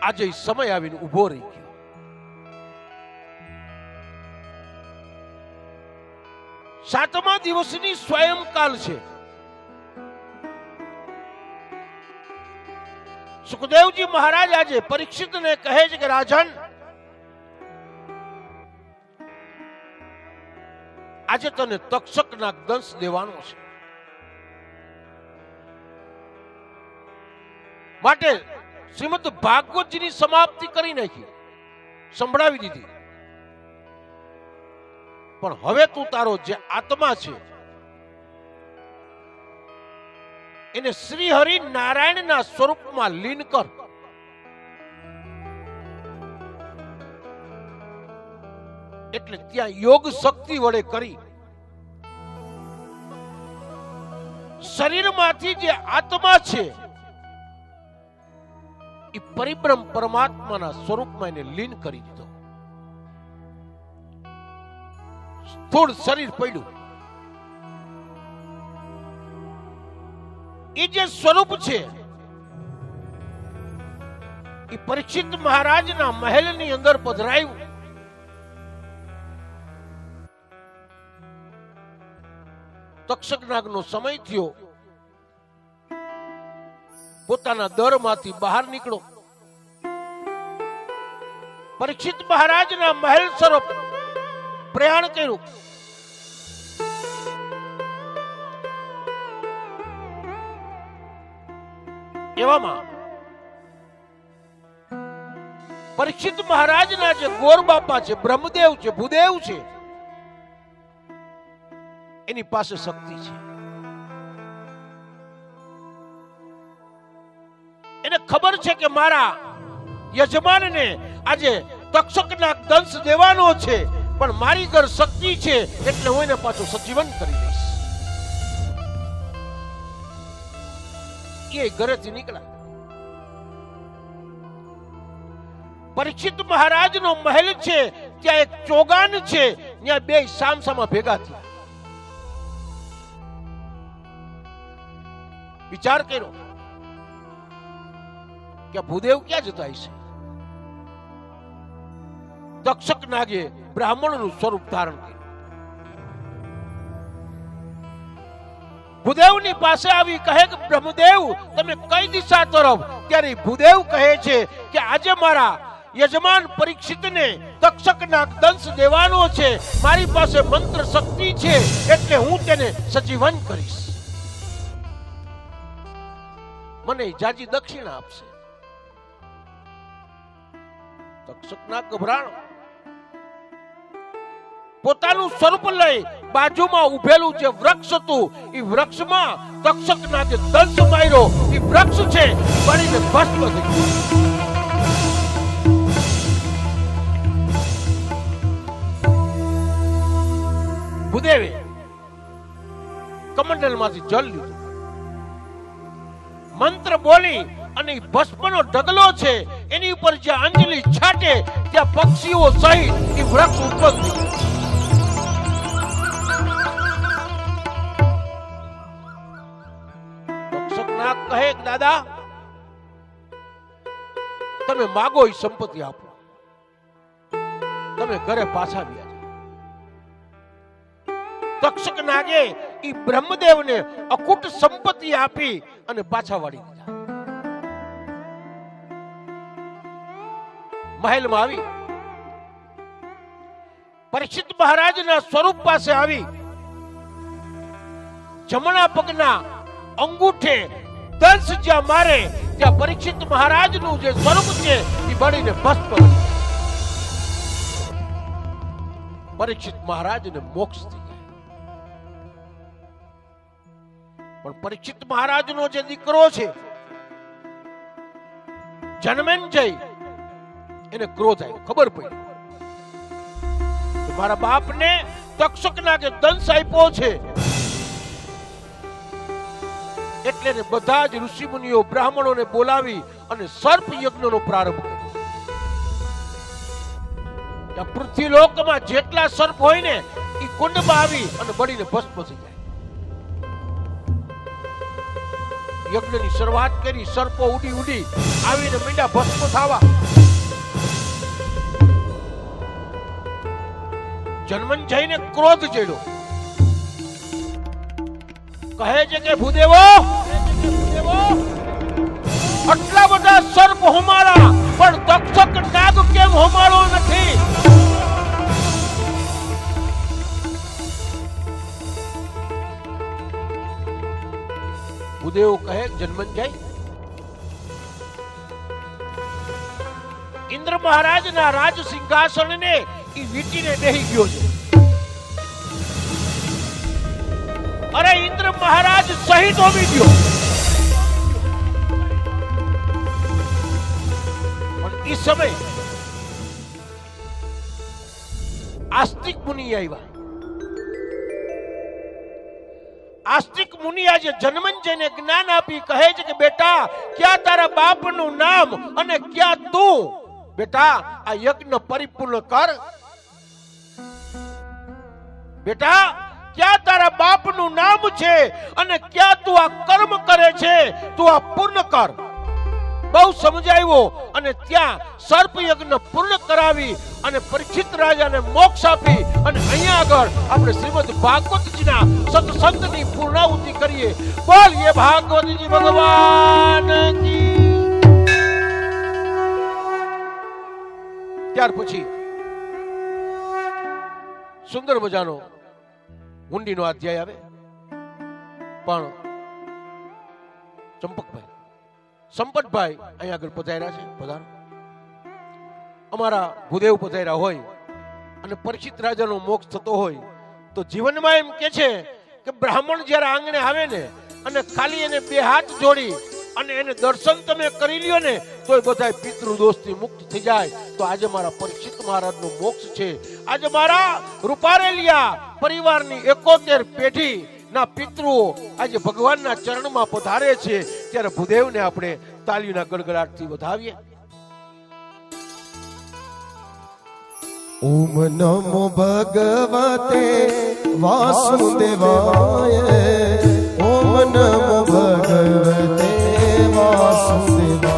આજે સમય આવીને ઉભો રહી ગયો. સાતમા દિવસની સ્વયંકાલ છે. સુખદેવજી મહારાજ આજે પરીક્ષિતને કહે છે કે રાજન, આજે તને તક્ષકના દંશ દેવાનો છે, માટે શ્રીમદ ભાગવતજીની સમાપ્તિ કરી નાખી, સંભળાવી દીધી. પણ હવે તું તારો જે આત્મા છે એને શ્રી હરિ નારાયણના સ્વરૂપમાં લીન કર. એટલે ત્યાં યોગ શક્તિ વડે કરી શરીરમાંથી જે આત્મા છે એ પરિબ્રહ્મ પરમાત્માના સ્વરૂપમાં એને લીન કરી દીધો. સ્થૂળ શરીર પડ્યું. એ જે સ્વરૂપ છે એ પરીક્ષિત મહારાજના મહેલની અંદર પધરાયું. તક્ષકનાગનો સમય થયો. પોતાના દરમાંથી બહાર નીકળો. પરીક્ષિત મહારાજના મહેલ તરફ પ્રયાણ કર્યું. એવામાં પરીક્ષિત મહારાજના જે ગોર બાપા છે, બ્રહ્મદેવ છે, ભૂદેવ છે, એની પાસે શક્તિ છે. એને ખબર છે કે મારા યજમાનને આજે તક્ષકના દંશ દેવાનો છે, પણ મારી ઘર શક્તિ છે એટલે હું એને પાછું સજીવન કરી દઈશ. એ ઘરેથી નીકળ્યા. પરીક્ષિત મહારાજનો મહેલ છે, ત્યાં એક ચોગાન છે, ત્યાં બે સામસામા ભેગા થયા. વિચાર કર્યો કે ભૂદેવ ક્યાં જતા હશે. તક્ષક નાગે બ્રાહ્મણનું સ્વરૂપ ધારણ કર્યું. ભૂદેવની પાસે આવી કહે કે બ્રહ્મદેવ તમે કઈ દિશા તરફ? ત્યારે ભૂદેવ કહે છે કે આજે મારા યજમાન પરીક્ષિતને તક્ષકના દંશ દેવાનો છે, મારી પાસે મંત્ર શક્તિ છે એટલે હું તેને સજીવન કરીશ. મને જાજી દક્ષિણા આપશે. તક્ષકના ગભરાણો પોતાનું સ્વરૂપ લઈ બાજુમાં ઉભેલું જે વૃક્ષ હતું એ વૃક્ષમાં તક્ષકના જે દંશ માર્યો એ વૃક્ષ છે બળીને ભસ્મ થઈ ગયું. ભૂદેવે કમંડલમાંથી જલ લીધું, મંત્ર બોલી અને ભસ્મનો ઢગલો છે એની ઉપર જ્યાં અંજલિ છાટે ત્યાં પક્ષીઓ સહિત એ વૃક્ષ ઉત્પન્ન થયું. તક્ષકનાગ કહે દાદા તમે માગો એ સંપત્તિ આપો, તમે ઘરે પાછા આવ્યા. તક્ષક નાગે ઈ બ્રહ્મદેવને અકૂટ સંપત્તિ આપી અને પાછા વાળી દીધા. મહેલમાં આવી પરીક્ષિત મહારાજના સ્વરૂપ પાસે આવી જમણા પગના અંગૂઠે દંશ જ્યાં મારે ત્યાં પરીક્ષિત મહારાજનું જે સ્વરૂપ છે એ બળીને ભસ્મ થઈ જાય. પરીક્ષિત મહારાજને મોક્ષ થઈ જાય. પણ પરીક્ષિત મહારાજનો જે દીકરો છે જન્મેન્જય એને ક્રોધ આવ્યો. ખબર પડી મારા બાપને તક્ષકના જે દંશ આપ્યો છે એટલે ને બધા જ ઋષિમુનિઓ બ્રાહ્મણોને બોલાવી અને સર્પ યજ્ઞનો પ્રારંભ કર્યો. પૃથ્વીલોકમાં જેટલા સર્પ હોય ને એ કુંડમાં આવી અને બળીને ભસ્મ થઈ જાય. યજ્ઞની શરૂઆત કરી. સર્પો ઉડી ઉડી આવીને મીંડા ભસ્મ થવા. જન્મંજયને ક્રોધ ચડ્યો. કહે છે કે ભૂદેવો, આટલા બધા સર્પ હોમાળા પણ તક્ષક નાગ કેમ હોમાળો નથી? ભૂદેવ કહે જન્મંજય, ઇન્દ્ર મહારાજના રાજ સિંહાસનને ઈ વીંટીને બેહી ગયો છે. અરે ઇન્દ્ર મહારાજ સહિત હોમી ગયો. પણ એ સમય આસ્તિક મુનિ આવ્યા. આસ્તિક મુનિ આજે જન્મંજયને જ્ઞાન આપી કહે છે કે બેટા, ક્યાં તારા બાપનું નામ અને ક્યાં તું? બેટા, આ યજ્ઞ પરિપૂર્ણ કર. બેટા, ક્યાં તારા બાપનું નામ છે અને ક્યાં તું આ કર્મ કરે છે? તું આ પૂર્ણ કર. બહુ સમજાવ્યો અને ત્યાં સર્પ યજ્ઞ પૂર્ણ કરાવી અને પરીક્ષિત રાજાને મોક્ષ આપી અને અહીંયા આગળ આપણે શ્રીમદ ભાગવતજીના સત્સંગની પૂર્ણાહુતિ કરીએ. બોલીએ ભાગવતજી ભગવાન કી. ત્યાર પછી સુંદર મજાનો હુંડીનો અધ્યાય આવે. પણ ચંપકભાઈ, સંપતભાઈ અહીંયા આગળ પધાર્યા છે. પધારો. અમારા ભૂદેવ પધાર્યા હોય અને પરીક્ષિત રાજાનો મોક્ષ થતો હોય તો જીવનમાં એમ કે છે કે બ્રાહ્મણ જ્યારે આંગણે આવે ને અને ખાલી એને બે હાથ જોડી અને એને દર્શન તમે કરી લ્યો ને તોય બધા પિતૃ દોષથી મુક્ત થઈ જાય. તો આજે મારા પરીક્ષિત મહારાજનો મોક્ષ છે. આજે મારા રૂપારેલિયા પરિવારની 71 પેઢી ના પિતૃઓ આજે ભગવાનના ચરણમાં પધારે છે. ત્યારે ભૂદેવને આપણે તાલીના ગડગડાટથી વધાવીએ. ઓમ નમો ભગવતે વાસુદેવાય. ઓમ નમો ભગવતે વાસુદેવાય.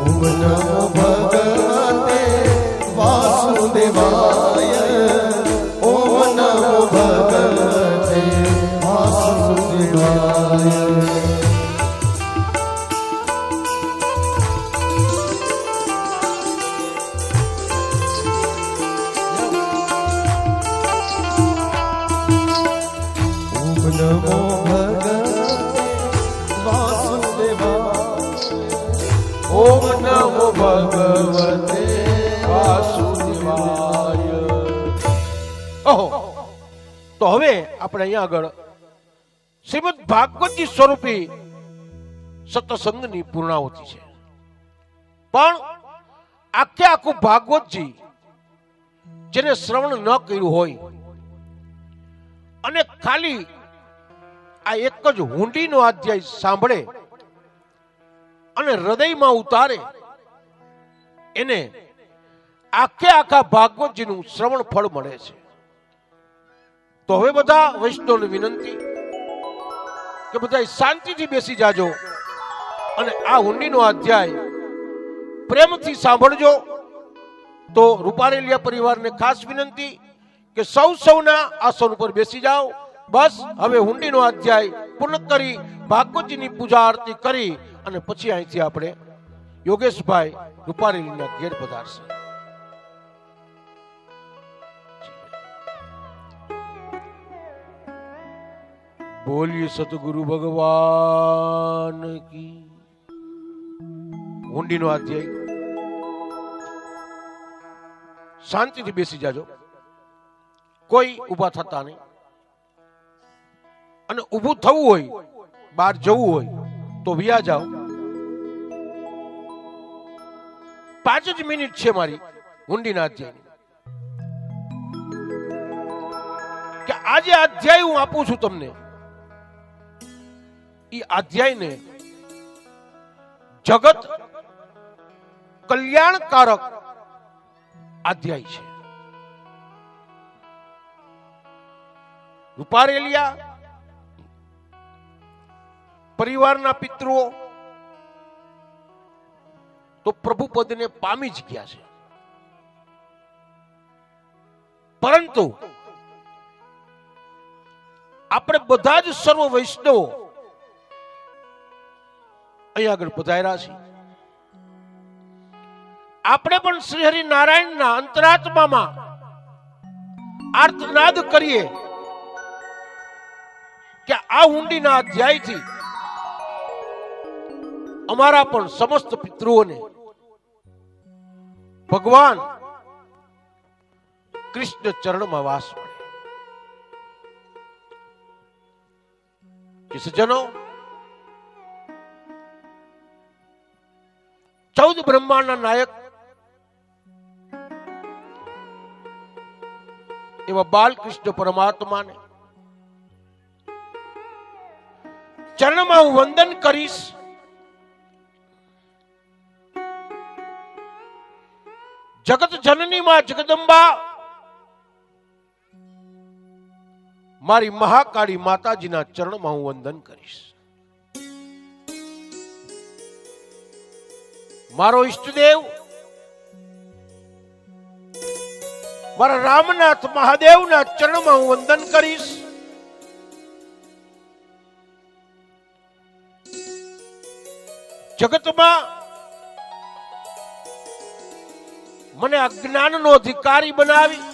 ઓમ નમો ભગવતે વાસુદેવાય. ઓમ નમો ભગવતે વાસુદેવાય. નમો ભગવતે વાસુદેવાય. ઓમ નમો ભગવતે વાસુદેવાય. ઓહો, તો હવે આપણે અહીંયા આગળ શ્રીમદ ભાગવતજી સ્વરૂપી સત્સંગની પૂર્ણાહુતિ છે. પણ આખે આખું ભાગવતજી જેને શ્રવણ ન કર્યું હોય અને ખાલી આ એક જ હુંડીનો અધ્યાય સાંભળે અને હૃદયમાં ઉતારે એને આખે આખા ભાગવતજીનું શ્રવણ ફળ મળે છે. તો હવે બધા વૈષ્ણવને વિનંતી કે બધા શાંતિથી બેસી જાજો અને આ હુંડીનો અધ્યાય પ્રેમથી સાંભળજો. તો રૂપારેલિયા પરિવારને ખાસ વિનંતી કે સૌના આસન ઉપર બેસી જાઓ. બસ હવે હુંડીનો અધ્યાય પૂર્ણ કરી ભાગવતજીની પૂજા આરતી કરી અને પછી અહીંથી આપણે યોગેશભાઈ રૂપારેલીના ઘેર પધારશે. બોલીએ સતગુરુ ભગવાન કી. હુંડીનો અધ્યાય શાંતિથી બેસી જાજો. કોઈ ઊભા થતા નહીં. અને ઊભું થવું હોય, બહાર જવું હોય તો વિયા જાઓ. 5 જ મિનિટ છે મારી હુંડીના અધ્યાયની. કે આજે અધ્યાય હું આપું છું તમને એ અધ્યાયને જગત કલ્યાણકારક અધ્યાય છે. રૂપારેલિયા પરિવારના પિતૃઓ તો પ્રભુ પદને પામી જ ગયા છે, પરંતુ આપણે બધા જ સર્વ વૈષ્ણવો અહીં આગળ પધાર્યા છીએ. આપણે પણ શ્રી હરિ નારાયણના અંતરાત્મામાં આર્તનાદ કરીએ કે આ ઊંડીના અધ્યાયથી અમારા પણ સમસ્ત પિતૃઓને ભગવાન કૃષ્ણ ચરણમાં વાસ મળે. કે સજ્જનો, 14 બ્રહ્માંડના નાયક એવા બાલકૃષ્ણ પરમાત્માને ચરણમાં હું વંદન કરીશ. જગત જનની માં જગદંબા મારી મહાકાળી માતાજીના ચરણમાં હું વંદન કરીશ. મારો ઈષ્ટદેવ મારા રામનાથ મહાદેવના ચરણમાં હું વંદન કરીશ. જગતમાં મને અજ્ઞાનનો અધિકારી બનાવી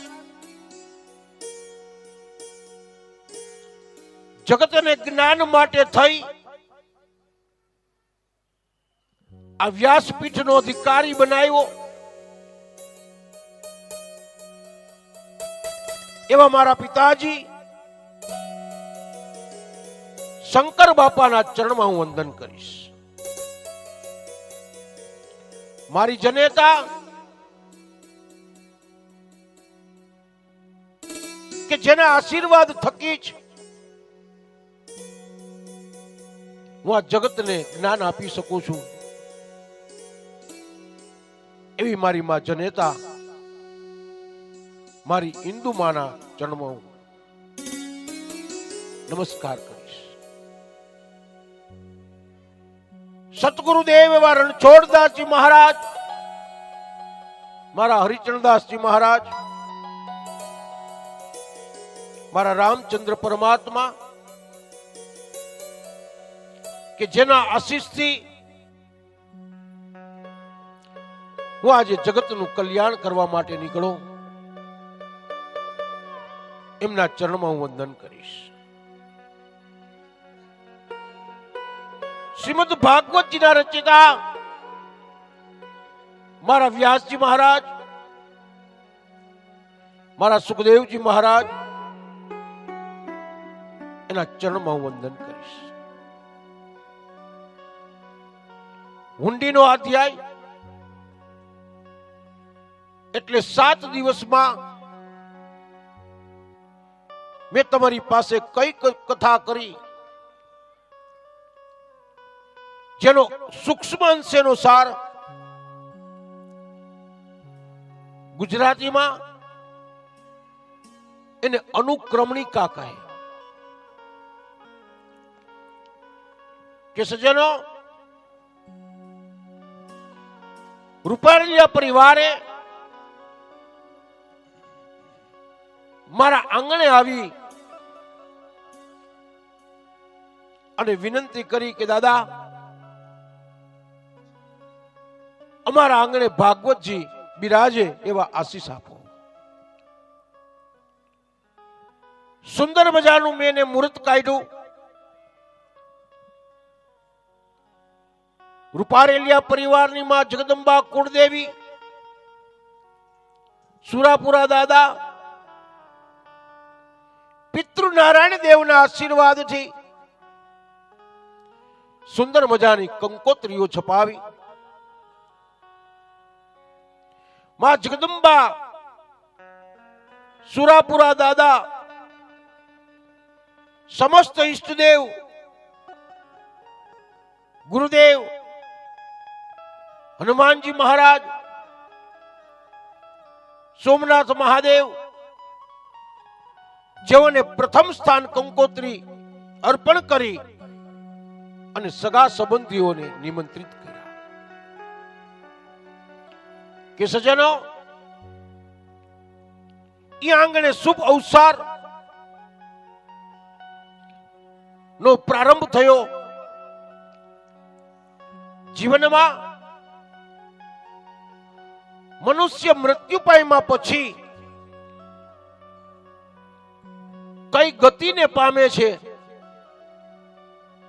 જગતને જ્ઞાન માટે થઈ આ વ્યાસપીઠનો અધિકારી બનાવ્યો એવા મારા પિતાજી શંકર બાપાના ચરણમાં હું વંદન કરીશ. મારી જનેતા કે જેના આશીર્વાદ થકી જ હું આ જગતને જ્ઞાન આપી શકું છું એવી મારી માં જનેતા મારી હિન્દુ માના ચરણમાં હું નમસ્કાર કરીશ. સતગુરુદેવ એવા રણછોડદાસજી મહારાજ, મારા હરિચરણદાસજી મહારાજ, મારા રામચંદ્ર પરમાત્મા કે જેના આશીષથી હું આજે જગતનું કલ્યાણ કરવા માટે નીકળો એમના ચરણમાં હું વંદન કરીશ. શ્રીમદ ભાગવતજીના રચિતા મારા વ્યાસજી મહારાજ, મારા સુખદેવજી મહારાજ એના ચરણમાં હું વંદન કરીશ. હુંડીનો અધ્યાય એટલે 7 દિવસમાં મેં તમારી પાસે કઈ કથા કરી જેનો સૂક્ષ્મ અંશનો સાર ગુજરાતીમાં એને અનુક્રમણિકા કહે. કે સજ્જનો, રૂપારેલિયા પરિવારે મારા આંગણે આવી અને વિનંતી કરી કે દાદા અમારા આંગણે ભાગવતજી બિરાજે એવા આશીષ આપો. સુંદર મજાનું મેં એને મુહૂર્ત કાઢ્યું. રૂપારેલિયા પરિવારની માં જગદંબા કુળદેવી, સુરાપુરા દાદા, પિતૃ નારાયણ દેવના આશીર્વાદથી સુંદર મજાની કંકોત્રીઓ છપાવી માં જગદંબા, સુરાપુરા દાદા, સમસ્ત ઈષ્ટદેવ ગુરુદેવ હનુમાનજી મહારાજ, સોમનાથ મહાદેવ, જેઓને પ્રથમ સ્થાન કંકોત્રી અર્પણ કરી અને સગા સંબંધીઓને નિમંત્રિત કર્યા કે સજ્જનો, એ આંગણે શુભ અવસર નો પ્રારંભ થયો. જીવનમાં મનુષ્ય મૃત્યુ પામ્યા પછી કઈ ગતિને પામે છે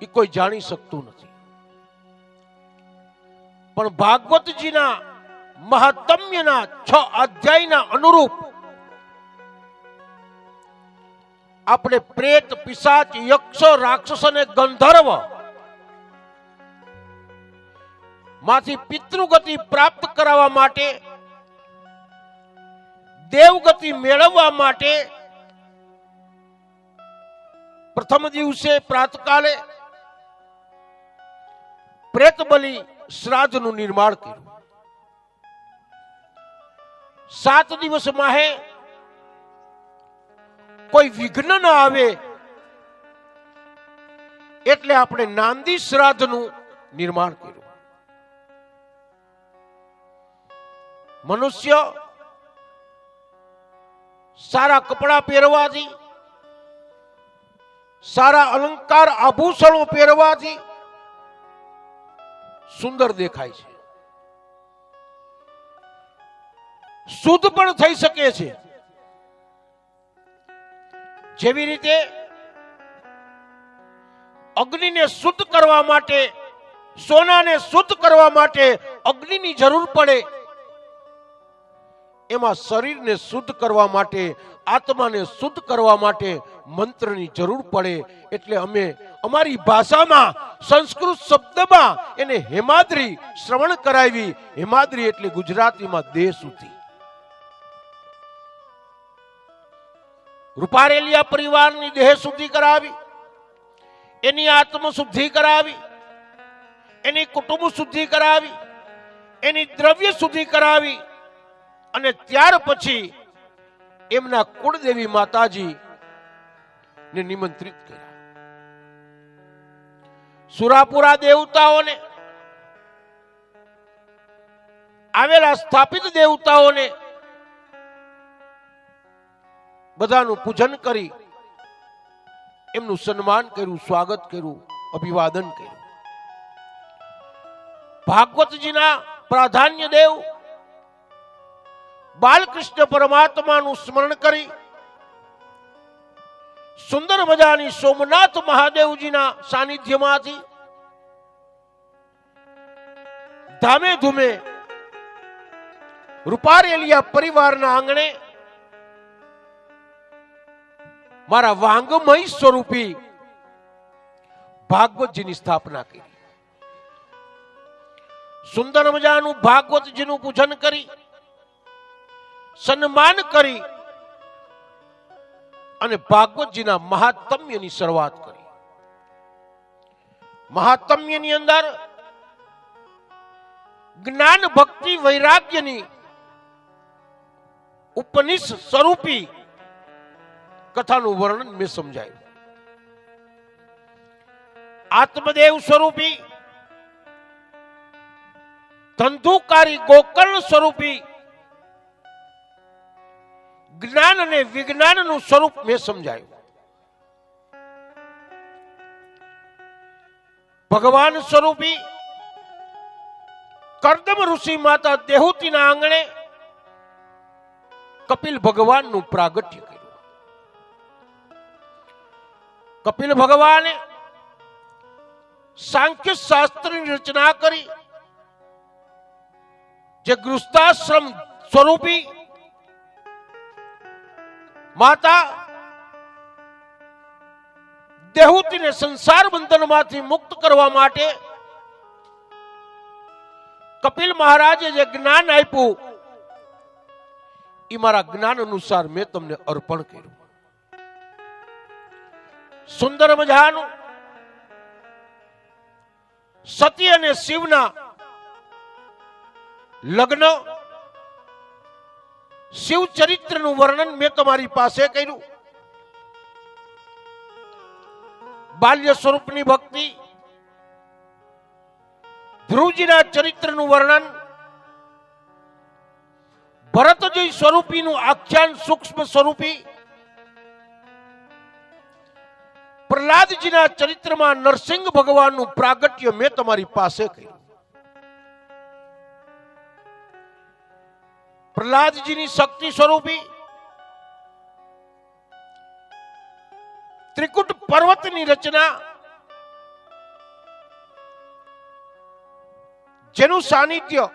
એ કોઈ જાણી શકતું નથી. પણ ભાગવતજીના મહાત્મ્યના 6 અધ્યાયના અનુરૂપ આપણે પ્રેત, પિશાચ, યક્ષ, રાક્ષસ અને ગંધર્વ માંથી પિતૃગતિ પ્રાપ્ત કરાવવા માટે, દેવગતિ મેળવવા માટે પ્રથમ દિવસે પ્રાતકાલે પ્રેત બલિ શ્રાદ્ધનું નિર્માણ કર્યું. 7 દિવસ માહે કોઈ વિઘ્ન ન આવે એટલે આપણે નાંદી શ્રાદ્ધનું નિર્માણ કર્યું. મનુષ્ય સારા કપડા પહેરવાથી, સારા અલંકાર આભૂષણો પહેરવાથી સુંદર દેખાય છે, શુદ્ધ પણ થઈ શકે છે. જેવી રીતે અગ્નિને શુદ્ધ કરવા માટે, સોનાને શુદ્ધ કરવા માટે અગ્નિની જરૂર પડે, એમાં શરીરને શુદ્ધ કરવા માટે, આત્માને શુદ્ધ કરવા માટે મંત્રની જરૂર પડે. એટલે અમે અમારી ભાષામાં, સંસ્કૃત શબ્દમાં એને હેમાદ્રી શ્રવણ કરાવી. હેમાદ્રી એટલે ગુજરાતીમાં દેહ શુદ્ધિ. રૂપારેલિયા પરિવારની દેહ શુદ્ધિ કરાવી, એની આત્મ શુદ્ધિ કરાવી, એની કુટુંબ શુદ્ધિ કરાવી, એની દ્રવ્ય શુદ્ધિ કરાવી અને ત્યાર પછી એમના કુળદેવી માતાજી ને નિમંત્રિત કર્યા. સુરાપુરા દેવતાઓને, આવેલા સ્થાપિત દેવતાઓને બધાનું પૂજન કરી એમનું સન્માન કર્યું, સ્વાગત કર્યું, અભિવાદન કર્યું. ભાગવતજીના પ્રાધાન્ય દેવ બાલકૃષ્ણ પરમાત્માનું સ્મરણ કરી સુંદર મજાની સોમનાથ મહાદેવજીના સાનિધ્યમાંથી ધામે ધૂમે રૂપારેલિયા પરિવારના આંગણે મારા વાંગમય સ્વરૂપી ભાગવતજીની સ્થાપના કરી. સુંદર મજાનું ભાગવતજીનું પૂજન કરી, સન્માન કરી અને ભાગવતજીના મહાત્મ્યની શરૂઆત કરી. મહાત્મ્યની અંદર જ્ઞાન, ભક્તિ, વૈરાગ્યની ઉપનિષદ સ્વરૂપી કથાનું વર્ણન મેં સમજાયું. આત્મદેવ સ્વરૂપી, ધંધુકારી ગોકર્ણ સ્વરૂપી જ્ઞાન અને વિજ્ઞાનનું સ્વરૂપ મેં સમજાયું. ભગવાન સ્વરૂપી કર્દમ ઋષિ માતા દેહુતીના આંગણે કપિલ ભગવાનનું પ્રાગટ્ય કર્યું. કપિલ ભગવાને સાંખ્ય શાસ્ત્રની રચના કરી, જે ગૃહસ્થાશ્રમ સ્વરૂપી માતા દેહુતીને સંસાર બંધનમાંથી મુક્ત કરવા માટે કપિલ મહારાજે જે જ્ઞાન આપ્યું એ મારા જ્ઞાન અનુસાર મેં તમને અર્પણ કર્યું. સુંદર મજાનું સતી અને શિવના લગ્ન, શિવ ચરિત્રનું વર્ણન મેં તમારી પાસે કર્યું. બાલ્ય સ્વરૂપની ભક્તિ, ધ્રુવજીના ચરિત્રનું વર્ણન, ભરતજી સ્વરૂપીનું આખ્યાન સૂક્ષ્મ સ્વરૂપી, પ્રહલાદજીના ચરિત્રમાં નરસિંહ ભગવાનનું પ્રાગટ્ય મેં તમારી પાસે કર્યું. પ્રહલાદજીની શક્તિ સ્વરૂપી, ત્રિકુટ પર્વતની રચના, જેનું સાનિધ્ય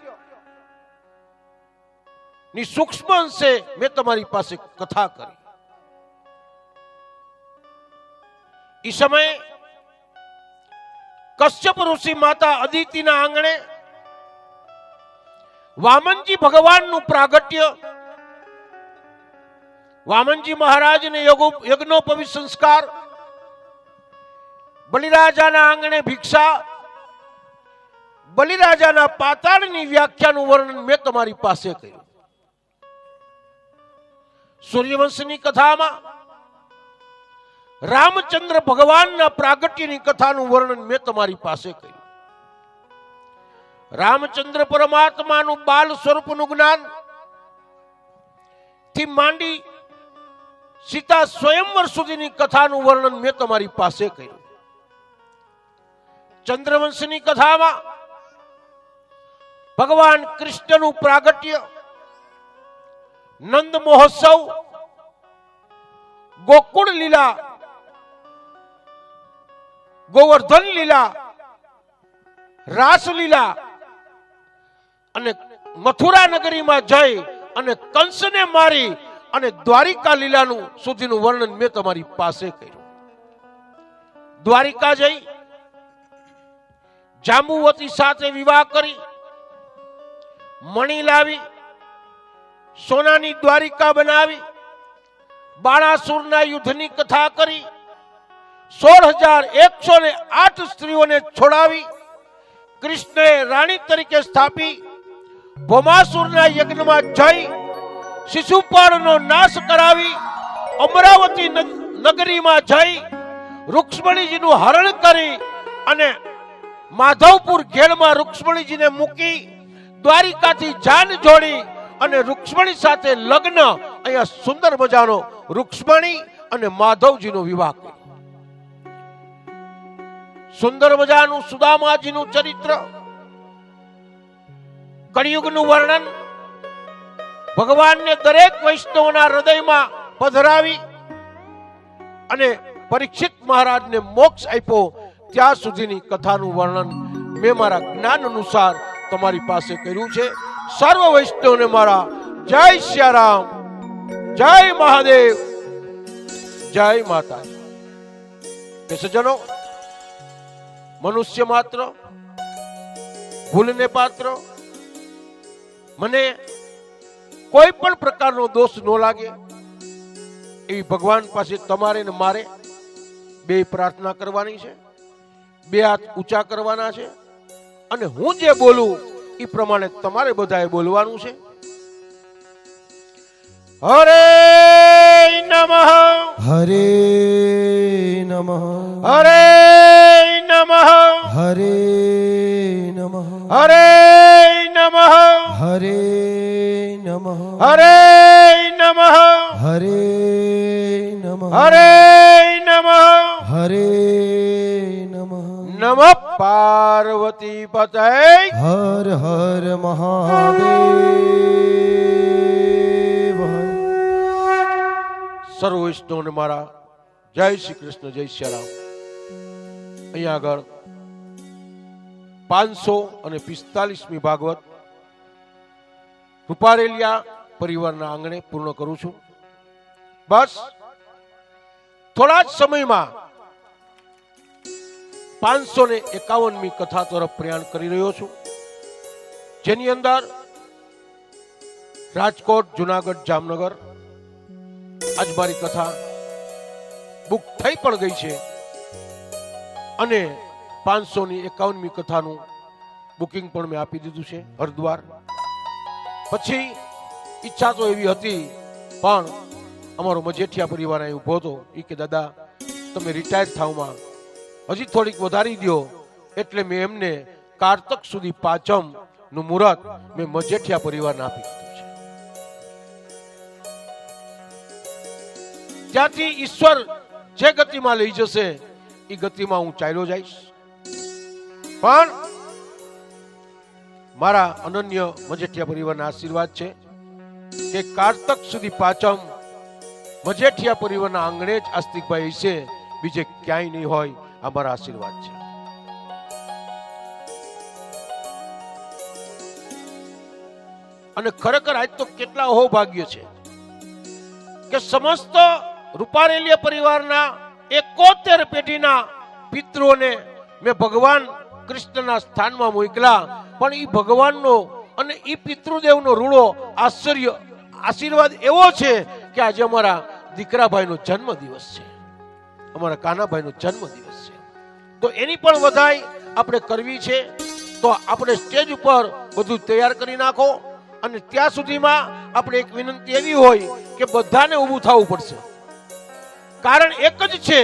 ની સૂક્ષ્મ અંશે મેં તમારી પાસે કથા કરી. એ સમયે કશ્યપ ઋષિ માતા અદિતિના આંગણે વામનજી ભગવાનનું પ્રાગટ્ય, વામનજી મહારાજને યજ્ઞોપવિત સંસ્કાર, બલિરાજાના આંગણે ભિક્ષા, બલિરાજાના પાતાળની વ્યાખ્યાનું વર્ણન મેં તમારી પાસે કર્યું. સૂર્યવંશની કથામાં રામચંદ્ર ભગવાનના પ્રાગટ્યની કથાનું વર્ણન મેં તમારી પાસે કર્યું. રામચંદ્ર પરમાત્માનું બાલ સ્વરૂપનું જ્ઞાન થી માંડી સીતા સ્વયંવર સુધીની કથાનું વર્ણન મેં તમારી પાસે કર્યું. ચંદ્રવંશની કથામાં ભગવાન કૃષ્ણનું પ્રાગટ્ય, નંદ મહોત્સવ, ગોકુળ લીલા, ગોવર્ધન લીલા, રાસલીલા અને મથુરા નગરીમાં જઈ અને કંસને મારી અને દ્વારિકા લીલાનું સુધીનું વર્ણન મેં તમારી પાસે કર્યું. દ્વારિકા જઈ જાંબુવતી સાથે વિવાહ કરી, મણી લાવી, સોનાની દ્વારિકા બનાવી, બાણાસુરના યુદ્ધની કથા કરી, 16,108 સ્ત્રીઓને છોડાવી, કૃષ્ણએ રાણી તરીકે સ્થાપી, ભૌમાસુરના યજ્ઞમાં જઈ શિશુપાળનો નાશ કરાવી, અમરાવતી નગરીમાં જઈ રૂક્ષ્મણીજીનું હરણ કરી અને માધવપુર ઘેડમાં રૂક્ષ્મણીજીને મૂકી દ્વારિકાથી જાન જોડી અને રૂક્ષ્મણી સાથે લગ્ન, અહીંયા સુંદર મજાનો રૂક્ષ્મણી અને માધવજીનો વિવાહ કર્યો. સુંદર મજાનું સુદામાજીનું ચરિત્ર, કળિયુગનું વર્ણન, ભગવાનને દરેક વૈષ્ણવના હૃદયમાં પધરાવી અને પરીક્ષિત મહારાજને મોક્ષ આપ્યો ત્યાં સુધીની કથાનું વર્ણન મેં મારા જ્ઞાન અનુસાર તમારી પાસે કર્યું છે. સર્વ વૈષ્ણવને મારા જય સિયારામ, જય મહાદેવ, જય માતાજી. કે સજ્જનો, મનુષ્ય માત્ર, ભૂલને પાત્ર, મને કોઈ પણ પ્રકારનો દોષ ન લાગે એવી ભગવાન પાસે તમારે ને મારે બે પ્રાર્થના કરવાની છે, બે હાથ ઊંચા કરવાના છે અને હું જે બોલું એ પ્રમાણે તમારે બધાએ બોલવાનું છે. હરે નમઃ, હરે નમઃ, હરે નમઃ, હરે નમઃ, હરે નમઃ, હરે નમઃ, હરે નમઃ, હરે નમઃ, હરે નમઃ, હરે નમઃ. નમઃ પાર્વતી પતય. હર હર મહાદેવ. સર્વ વૈષ્ણવને મારા જય શ્રી કૃષ્ણ, જય સિયારામ. અહીંયા આગળ 545મી ભાગવત રૂપારેલિયા પરિવારના આંગણે પૂર્ણ કરું છું. બસ થોડા જ સમયમાં 551મી કથા તરફ પ્રયાણ કરી રહ્યો છું, જેની અંદર રાજકોટ, જુનાગઢ, જામનગર આજ મારી કથા બુક થઈ પણ ગઈ છે અને 551મી કથાનું બુકિંગ પણ મેં આપી દીધું છે હરિદ્વાર. પછી ઈચ્છા તો એવી હતી, પણ અમારો મજેઠિયા પરિવાર અહીં ઉભો હતો. એ કે દાદા તમે રિટાયર થાવમાં હજી થોડીક વધારી દો, એટલે મેં એમને કારતક સુધી 5મ નું મુહૂર્ત મેં મજેઠિયા પરિવારને આપી દીધું છે. ત્યાંથી ઈશ્વર જે ગતિમાં લઈ જશે એ ગતિમાં હું ચાલ્યો જઈશ. પણ મારા અનન્ય મજેઠિયા પરિવારના આશીર્વાદ છે કે કારતક સુધી 5મ મજેઠિયા પરિવારના આંગણે જ આસ્તિકભાઈ છે, બીજે ક્યાંય નહીં હોય. આ મારા આશીર્વાદ છે. અને ખરેખર આજ તો કેટલા અહોભાગ્ય છે કે સમસ્ત રૂપારેલિયા પરિવારના 71 પેઢીના પિતૃઓને મેં ભગવાન કૃષ્ણના સ્થાનમાં મોકલા. પણ એ ભગવાનનો અને એ પિતૃદેવનો રૂડો આશીર્વાદ એવો છે કે આજે અમારા દીકરાભાઈનો જન્મ દિવસ છે, અમારા કાનાભાઈનો જન્મ દિવસ છે. તો એની પણ વધાઈ આપણે કરવી છે. તો આપણે સ્ટેજ ઉપર બધું તૈયાર કરી નાખો. અને ત્યાં સુધીમાં આપણે એક વિનંતી એવી હોય કે બધાને ઊભું થવું પડશે. કારણ એક જ છે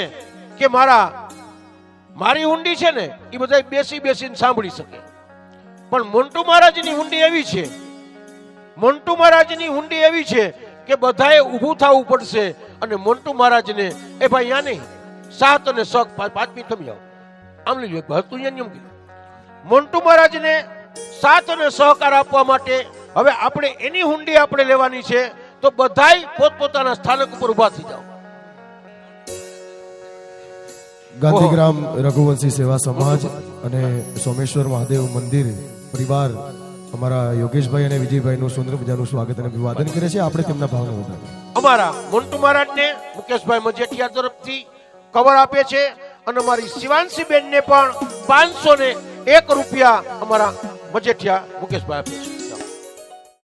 કે મારી હુંડી છે ને એ બધા બેસીને સાંભળી શકે. પણ મોન્ટુ મહારાજની હુંડી એવી છે, મોન્ટુ મહારાજની હુંડી એવી છે કે બધાએ ઊભું થવું પડશે. અને મોન્ટુ મહારાજને એ ભાઈ યા નહીં 7 અને 6 5 મિનિટ તમે આવો આમ લઈ લો તું નિયમ કીધું. મોન્ટુ મહારાજને 7 અને સહકાર આપવા માટે હવે આપણે એની હુંડી આપણે લેવાની છે. તો બધાય પોતપોતાના સ્થાનક ઉપર ઊભા થઈ જાઓ. ગાંધીગ્રામ રઘુવંશી સેવા સમાજ અને સોમેશ્વર મહાદેવ મંદિર પરિવાર અમારા યોગેશભાઈ અને વિજયભાઈનું સુંદર મજાનું સ્વાગત અને અભિવાદન કરે છે. આપણે તેમના ભાવને વધારીએ. અમારા મોન્ટુ મહારાજને મુકેશભાઈ મજેઠિયા તરફથી કવર આપે છે. અને અમારી શિવાંશી બેનને પણ 501 રૂપિયા અમારા મજેઠિયા મુકેશભાઈ આપે છે.